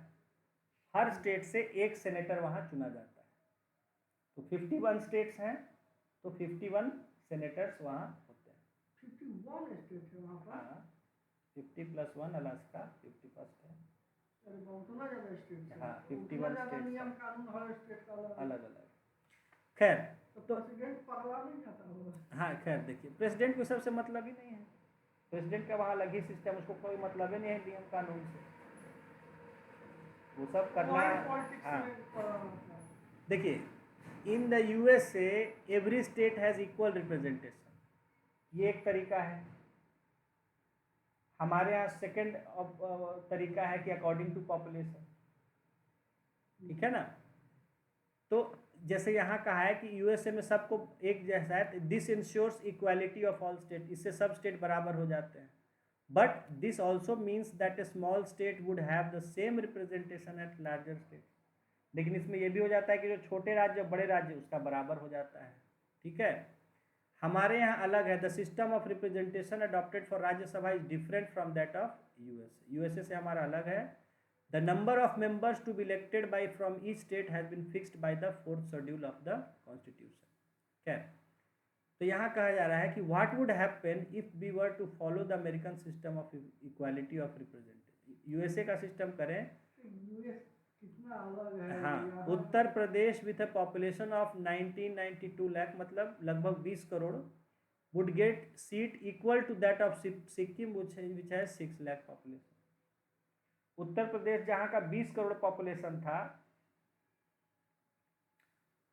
हर स्टेट से एक सेनेटर वहाँ चुना जाता है। तो 51 स्टेट्स हैं तो 51 सेनेटर्स वहाँ होते हैं। 51 स्टेट है वहाँ पर। हाँ 50+1 अलास्का 51st है। अरे बहुत ना ज़्यादा स्टेट है। हाँ 51 उतना ज़्यादा स्टेट्स नियम कानून हर स्टेट का अलग अलग अलग। खैर तो प्रेसिडेंट पगला नहीं जाता होगा। हाँ खैर देखिए, प्रेसिडेंट को सबसे मतलब ही नहीं है, प्रेसिडेंट का वहाँ अलग ही सिस्टम, उसको कोई मतलब ही नहीं है नियम कानून से, वो सब करना। हाँ देखिए, in the USA every state has equal representation, ये एक तरीका है। हमारे यहाँ सेकंड तरीका है कि अकॉर्डिंग टू पॉपुलेशन, ठीक है ना। तो जैसे यहाँ कहा है कि यूएसए में सबको एक जैसा है, this ensures equality of all state, इससे सब स्टेट बराबर हो जाते हैं। But this also means that a small state would have the same representation at larger state. लेकिन इसमें यह भी हो जाता है कि जो छोटे राज्य बड़े राज्य उसका बराबर हो जाता है, ठीक है। हमारे यहाँ अलग है, the system of representation adopted for Rajya Sabha is different from that of USA. USA से हमारा अलग है। The number of members to be elected by from each state has been fixed by the 4th schedule of the constitution. खैर, तो यहाँ कहा जा रहा है कि what would happen if we were to follow the American system of equality of representation. USA का सिस्टम करें, यूएस कितना अलग है। हाँ, Uttar Pradesh with a population of 1992 lakh, मतलब लगभग 20 crore, would get seat equal to that of Sikkim which has 6 lakh population. Uttar Pradesh जहाँ का 20 करोड़ पॉपुलेशन था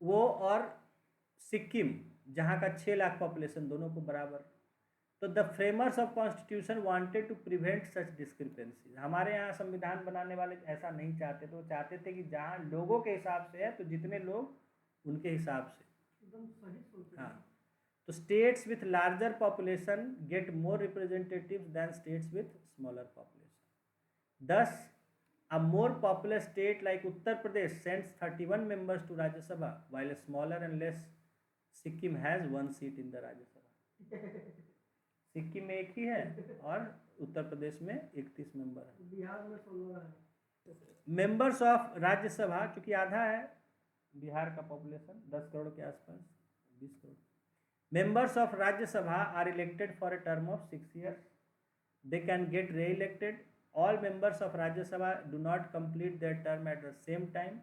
वो, और सिक्किम जहाँ का 6 लाख पॉपुलेशन, दोनों को बराबर। तो the framers of constitution wanted to prevent such discrepancy. हमारे यहाँ संविधान बनाने वाले ऐसा नहीं चाहते, तो वो चाहते थे कि जहाँ लोगों के हिसाब से है तो जितने लोग उनके हिसाब से। एकदम सही सोच। हाँ, तो states with larger population get more representatives than states with smaller population. Thus a more populous state like Uttar Pradesh sends 31 members to Rajya Sabha, while a smaller and less Sikkim has 1 seat in the Rajya Sabha. Sikkim में एक ही है और उत्तर प्रदेश में 31 मेंबर है। बिहार में 16 है। मेंबर्स ऑफ राज्यसभा, चूंकि आधा है बिहार का पॉपुलेशन, 10 करोड़ के आसपास, 20 crore. Members of Rajya Sabha are elected for a term of 6 years. They can get re-elected. All members of Rajya Sabha do not complete their term at the same time.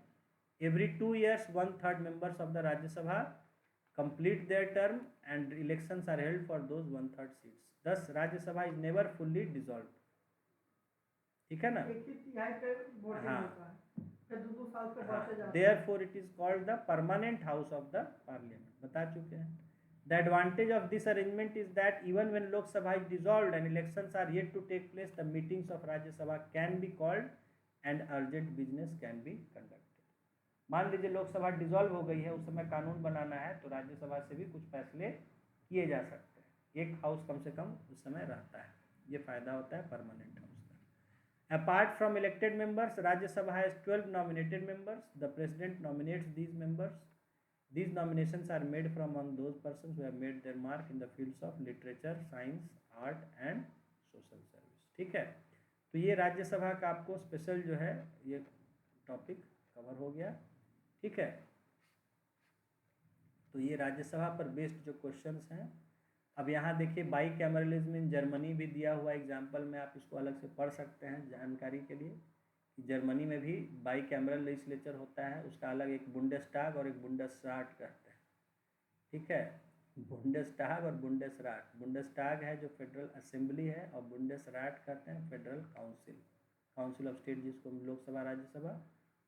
Every 2 years, 1/3 members of the Rajya Sabha complete their term and elections are held for those 1/3 seats. Thus, Rajya Sabha is never fully dissolved. ठीक है ना? एक ही तिहाई पे वोटिंग हाँ। होता है, फिर 2-2 साल पे हाँ, बढ़ते जाते हैं। therefore it is called the permanent house of the parliament. बता चुके हैं। The advantage of this arrangement is that even when Lok Sabha is dissolved and elections are yet to take place, the meetings of Rajya Sabha can be called and urgent business can be conducted. मान लीजिए लोकसभा डिसॉल्व हो गई है, उस समय कानून बनाना है तो राज्यसभा से भी कुछ फैसले किए जा सकते हैं, एक हाउस कम से कम उस समय रहता है। ये फायदा होता है परमानेंट हाउस का। Apart from elected members, Rajya Sabha has 12 nominated members. The president nominates these members. These nominations are made from among those persons who have made their mark in the fields of literature, science, art and social service. ठीक है, तो ये राज्यसभा का आपको स्पेशल जो है ये टॉपिक कवर हो गया। ठीक है, तो ये राज्यसभा पर बेस्ड जो क्वेश्चंस हैं। अब यहाँ देखिए बाई कैमरलिज्म इन जर्मनी भी दिया हुआ एग्जाम्पल में, आप इसको अलग से पढ़ सकते हैं जानकारी के लिए। जर्मनी में भी बाई कैमरल लेजिस्लेचर होता है, उसका अलग एक बुंडेस्टाग और एक बुंडेसराट कहते हैं। ठीक है, बुंडेसटाग और बुंडेसराट। बुंडेसटाग है जो फेडरल असेंबली है, और बुंडेसराट कहते हैं federal council, council of state जिसको लोकसभा राज्यसभा,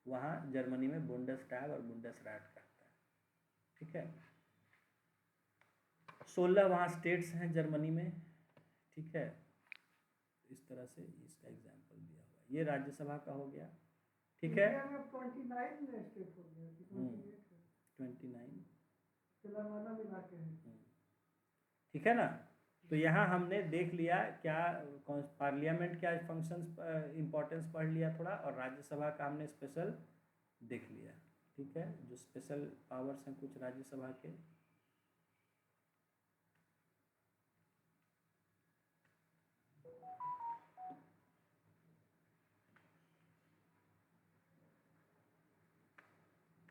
वहाँ जर्मनी में बुंडेसटाग और बुंडेसराट कहते हैं। ठीक है, 16 वहाँ स्टेट्स हैं जर्मनी में। ठीक है, इस तरह से इसका एग्जाम्पल दिया हुआ है। ये राज्यसभा का हो गया। ठीक है, 29 स्टेट हो गया कि 29 तेलंगाना मिला के है। ठीक है ना। तो यहाँ हमने देख लिया क्या पार्लियामेंट क्या फंक्शंस इम्पोर्टेंस पढ़ लिया थोड़ा, और राज्यसभा का हमने स्पेशल देख लिया। ठीक है, जो स्पेशल पावर्स हैं कुछ राज्यसभा के।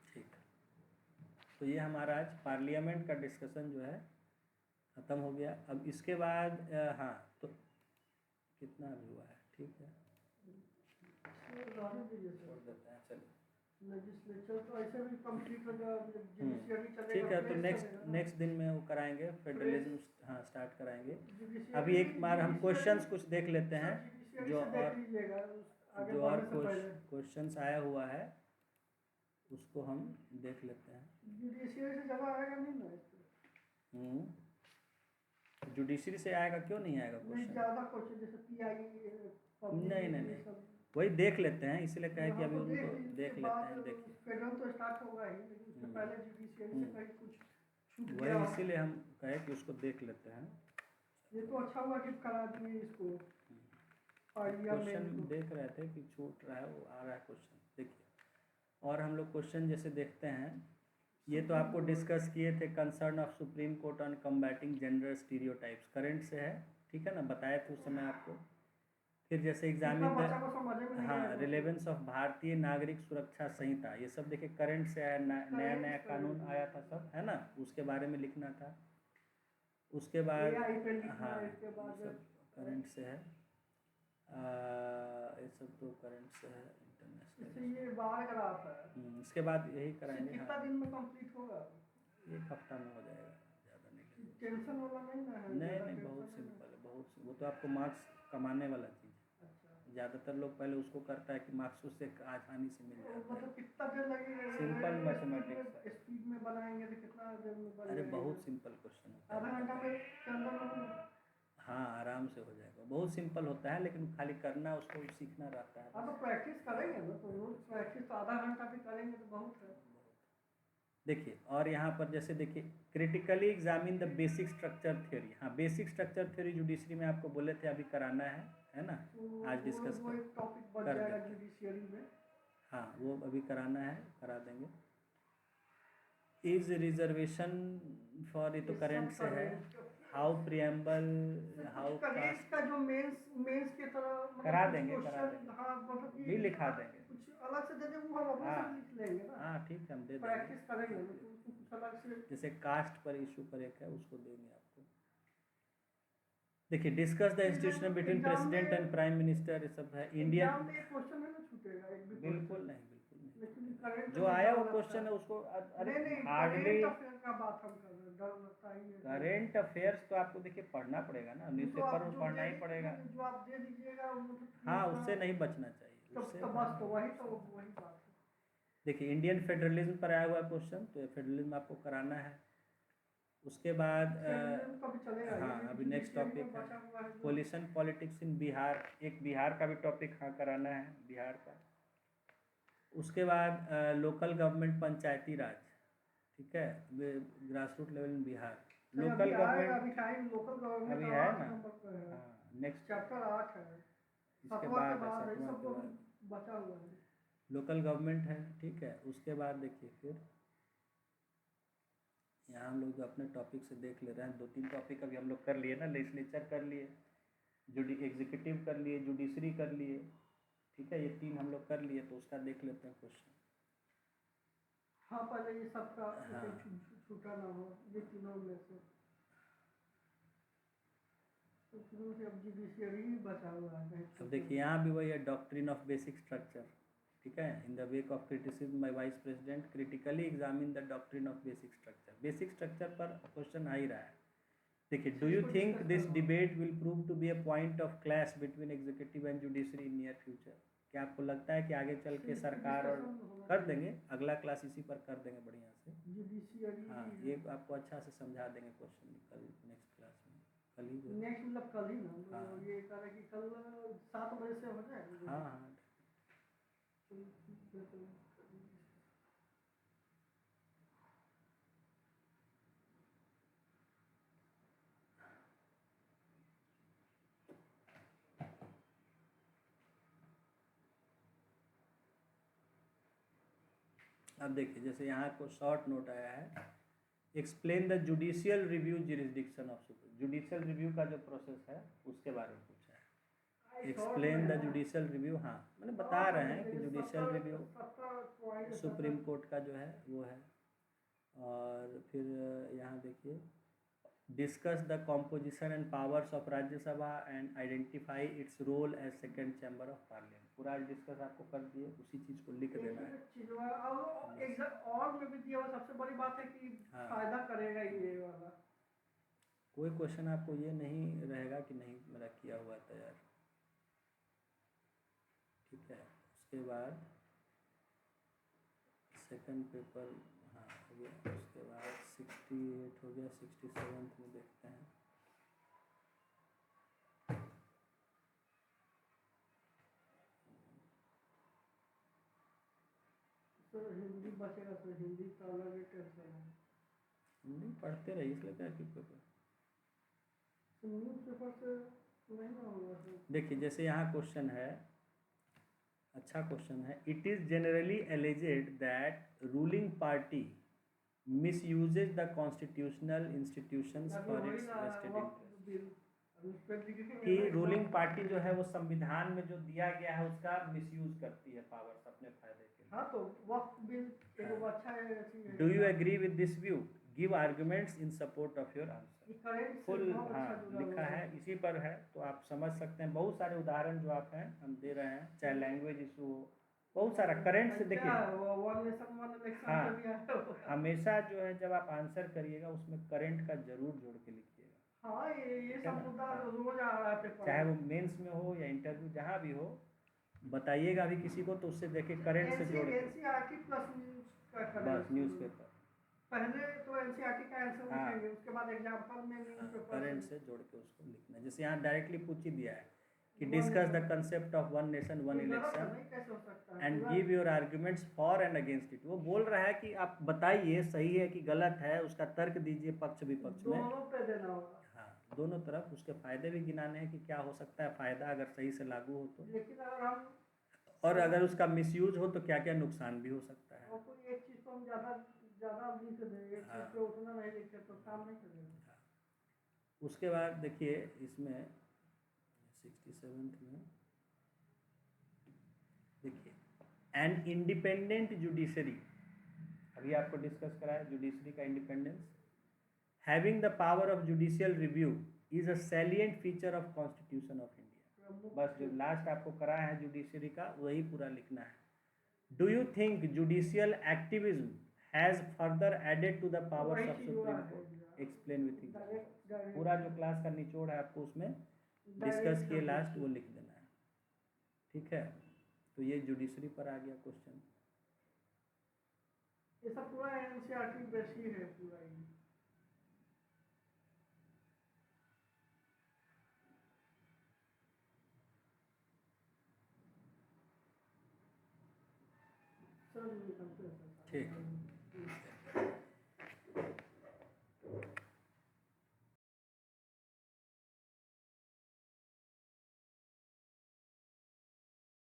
ठीक, तो ये हमारा आज पार्लियामेंट का डिस्कशन जो है ख़त्म हो गया। अब इसके बाद हाँ, तो कितना अभी हुआ है? ठीक है, छोड़ देते हैं, चलिए। लेजिस्लेचर तो ऐसे भी कंप्लीट हो गया, जुडिशियरी चलेगा। ठीक है, तो प्रेस नेक्स्ट चलेगा ना। नेक्स्ट दिन में वो कराएंगे फेडरलिज्म, हाँ स्टार्ट कराएंगे। जुडिशियरी अभी एक बार हम जुडिशियरी क्वेश्चंस कुछ देख लेते हैं जुडिशियरी जो से देख और लीजिएगा आगे जो और बढ़ने से पहले। क्वेश्चंस आया हुआ है उसको हम देख लेते हैं। जुडिशियरी से ज़्यादा आएगा नहीं ना इसमें? जुडिशरी से आएगा, क्यों नहीं आएगा नहीं, क्वेश्चन? ज़्यादा क्वेश्चन जैसे पीआई नहीं, वही देख लेते हैं, इसीलिए कहे कि अभी उनको देख लेते हैं। देखिए, फेडरल तो स्टार्ट होगा ही, लेकिन उससे पहले जुडिशियरी से कहीं कुछ छूट गया वही हो। इसीलिए हम कहे कि उसको देख लेते हैं। ये तो अच्छा हुआ कि करा दिए इसको। क्वेश्चन देख रहे थे कि छूट रहा है, वो आ रहा है क्वेश्चन। देखिए, और हम लोग क्वेश्चन जैसे देखते हैं, ये तो आपको डिस्कस किए थे, concern of supreme court on combating gender stereotypes, current से है। ठीक है ना, बताए थे उस समय आपको। फिर जैसे एग्जामिन हाँ, रिलेवेंस ऑफ भारतीय नागरिक सुरक्षा संहिता, ये सब देखिए करंट से है, नया नया कानून आया था सब, है ना, उसके बारे में लिखना था। उसके बाद हाँ, ये सब करंट से है। ये सब तो करंट से है, इंटरनेशनल। ये बाहर करा था। इसके बाद यही कराएंगे। कितना दिन में कंप्लीट होगा? एक हफ्ता में हो जाएगा, ज़्यादा नहीं। टेंशन वाला नहीं ना है? नहीं, बहुत सिंपल है, बहुत। वो तो आपको मार्क्स कमाने वाला चीज़ है। ज़्यादातर लोग पहले उसको करता है कि मार्क्स उससे आसानी से मिल जाता है। मतलब कितना देर लगेगा? सिंपल मैथमेटिक्स है। स्पीड में बनाएंगे तो कितना देर में बन अरे जाएगा? बहुत सिंपल क्वेश्चन होता आधा है। घंटा में के अंदर हाँ, आराम से हो जाएगा, बहुत सिंपल होता है, लेकिन खाली करना, उसको सीखना रहता है। हाँ, तो प्रैक्टिस करेंगे ना, तो रोज प्रैक्टिस तो आधा घंटा भी करेंगे तो बहुत है। देखिए, और यहाँ पर जैसे देखिए, critically examine the basic structure theory. हाँ, बेसिक स्ट्रक्चर थ्योरी जुडिशरी में आपको बोले थे अभी कराना है ना, आज डिस्कस वो एक टॉपिक बन जाएगा जुडिशियरी में। हाँ, वो अभी कराना है, करा देंगे। इज रिजर्वेशन फॉर, ये तो करंट से है। हाउ प्रियम्बल, हाउ कास्ट का जो मेंस की तरह करा देंगे, हाँ, मतलब भी लिखा देंगे। कुछ अलग से दे देंगे, वो हम अपने से लिख लेंगे ना। हाँ, ठीक है, हम दे देंगे, प्रैक्टिस करेंगे ना, तो उसको कुछ अलग से। जैसे कास्ट पर इशू पर एक है, उसको देंगे आपको। देखिए, discuss the institution between president and prime minister, ये सब है। इंडियन क्वेश्चन है ना, छूटेगा एक भी? बिल्कुल नहीं, लेकिन करंट जो आया वो क्वेश्चन है उसको, अरे हार्डली का बात हम कर रहे हैं, डर लगता ही है। करेंट अफेयर्स तो आपको देखिए पढ़ना पड़ेगा ना, न्यूज़पेपर में पढ़ना ही पड़ेगा। जो आप दे दीजिएगा हाँ, उससे नहीं बचना चाहिए, उससे बस, तो वही बात है। देखिए, इंडियन फेडरलिज्म पर आया हुआ क्वेश्चन, तो ये फेडरलिज्म आपको कराना है। उसके बाद हाँ, अभी नेक्स्ट टॉपिक है कोलिशन पॉलिटिक्स इन बिहार, एक बिहार का भी टॉपिक हाँ कराना है, बिहार का। उसके बाद लोकल गवर्नमेंट, पंचायती राज, ठीक है, grass root level in Bihar. Local government अभी है ना, हाँ, नेक्स्ट चैप्टर 8 है, इसके बाद बचा हुआ है, लोकल गवर्नमेंट है। ठीक है, उसके बाद देखिए, फिर यहाँ हम लोग जो अपने टॉपिक से देख ले रहे हैं, 2-3 टॉपिक अभी हम लोग कर लिए ना, लेजिस्लेचर कर लिए, एग्जीक्यूटिव कर लिए, जुडिशरी कर लिए। ठीक है, ये 3 हम लोग कर लिए, तो उसका देख लेते हैं क्वेश्चन। हाँ, पहले ये सबका छूटा ना हो, ये तीनों में से अब जुडिशियरी ही बचा हुआ है। अब देखिए, यहाँ भी वही है, डॉक्ट्रिन ऑफ बेसिक स्ट्रक्चर। ठीक है, in the wake of criticism by vice president critically examine the doctrine of basic structure. Basic structure पर क्वेश्चन आ ही रहा है। देखिए, do you think this debate will prove to be a point of clash between executive and judiciary in near future? क्या आपको लगता है कि आगे चल के सरकार और कर देंगे? अगला क्लास इसी पर कर देंगे बढ़िया से। हाँ, ये आपको अच्छा से समझा देंगे क्वेश्चन कल नेक्स्ट क्लास में। कल ही नेक्स्ट मतलब कल ही ना, हाँ। ये कह रहे कि कल 7 बजे से हो जाएगा। हाँ हाँ। अब देखिए, जैसे यहाँ को शॉर्ट नोट आया है, explain the judicial review jurisdiction of supreme. Judicial review का जो प्रोसेस है उसके बारे में पूछा है। Explain the judicial review. हाँ, मैंने बता रहे हैं कि जुडिशियल रिव्यू सुप्रीम कोर्ट का जो है वो है। और फिर यहाँ देखिए, discuss the composition and powers of Rajya Sabha and identify its role as second chamber of parliament. पूरा डिस्कस आपको कर दिए, उसी चीज़ को लिख देना है। और में भी दिया हुआ सबसे बड़ी बात है कि हाँ। फायदा करेगा ये वाला। कोई क्वेश्चन आपको ये नहीं रहेगा कि नहीं मेरा किया हुआ तैयार। ठीक है, उसके बाद सेकंड पेपर हाँ हो गया। उसके बाद 68 हो गया, 67 में देखते हैं। सर हिंदी बचेगा, सर हिंदी का अलग ही टेंशन है। हिंदी पढ़ते रहिए, इसलिए क्या कि पेपर न्यूज़ पेपर से नहीं ना होगा सर। देखिए, जैसे यहाँ क्वेश्चन है, अच्छा क्वेश्चन है। It is generally alleged that ruling party misuses the constitutional institutions for its vested interest. कि रूलिंग पार्टी जो है वो संविधान में जो दिया गया है उसका मिसयूज करती है पावर्स अपने फायदे के लिए। हाँ, तो वक्त बिल एक अच्छा है। Do you agree with this view? Give arguments in support of your answer. Full हाँ लिखा है, इसी पर है, तो आप समझ सकते हैं। बहुत सारे उदाहरण जो आप हैं हम दे रहे हैं, चाहे लैंग्वेज इशू हो, बहुत सारा करंट से। देखिए हाँ, हमेशा जो है जब आप आंसर करिएगा उसमें करंट का जरूर जोड़ के लिखिएगा। हाँ, ये सब मुद्दा रोज आ रहा है, चाहे वो मेंस में हो या इंटरव्यू जहाँ भी हो, बताइएगा अभी किसी को तो उससे देखिए करंट से जोड़ के। एनसीईआरटी प्लस न्यूज़ का बस न्यूज़पेपर पहले तो एनसीईआरटी का आंसर हाँ। लिखेंगे, उसके बाद एग्जांपल में न्यूज़पेपर करंट से जोड़ के उसको लिखना है। जैसे यहाँ डायरेक्टली पूछ ही दिया है कि discuss the concept of one nation one election and give your arguments for and against it. वो बोल रहा है कि आप बताइए सही है कि गलत है, उसका तर्क दीजिए पक्ष विपक्ष में। दोनों पे देना होगा। हाँ, दोनों तरफ उसके फायदे भी गिनाने हैं कि क्या हो सकता है फायदा अगर सही से लागू हो तो, लेकिन अगर हम और अगर उसका मिसयूज हो तो क्या क्या नुकसान भी हो सकता है। और कोई एक चीज़ को हम ज़्यादा लिख दें, एक चीज़ पे उतना नहीं लिखे तो काम नहीं करेगा। उसके बाद देखिए इसमें 67 में देखिए, एन इंडिपेंडेंट जुडिशरी, अभी आपको डिस्कस करा है जुडिशरी का independence. Having the power of judicial review is a salient feature of constitution of India. बस जो लास्ट आपको कराया है जुडिशरी का वही पूरा लिखना है। Do you think judicial activism has further added to the powers of supreme court? Explain with examples. पूरा जो क्लास का निचोड़ है आपको उसमें डिस्कस किए लास्ट वो लिख देना है। ठीक है, तो ये जुडिशरी पर आ गया क्वेश्चन। ये सब पूरा एनसीईआरटी बेस ही है पूरा ही। ठीक।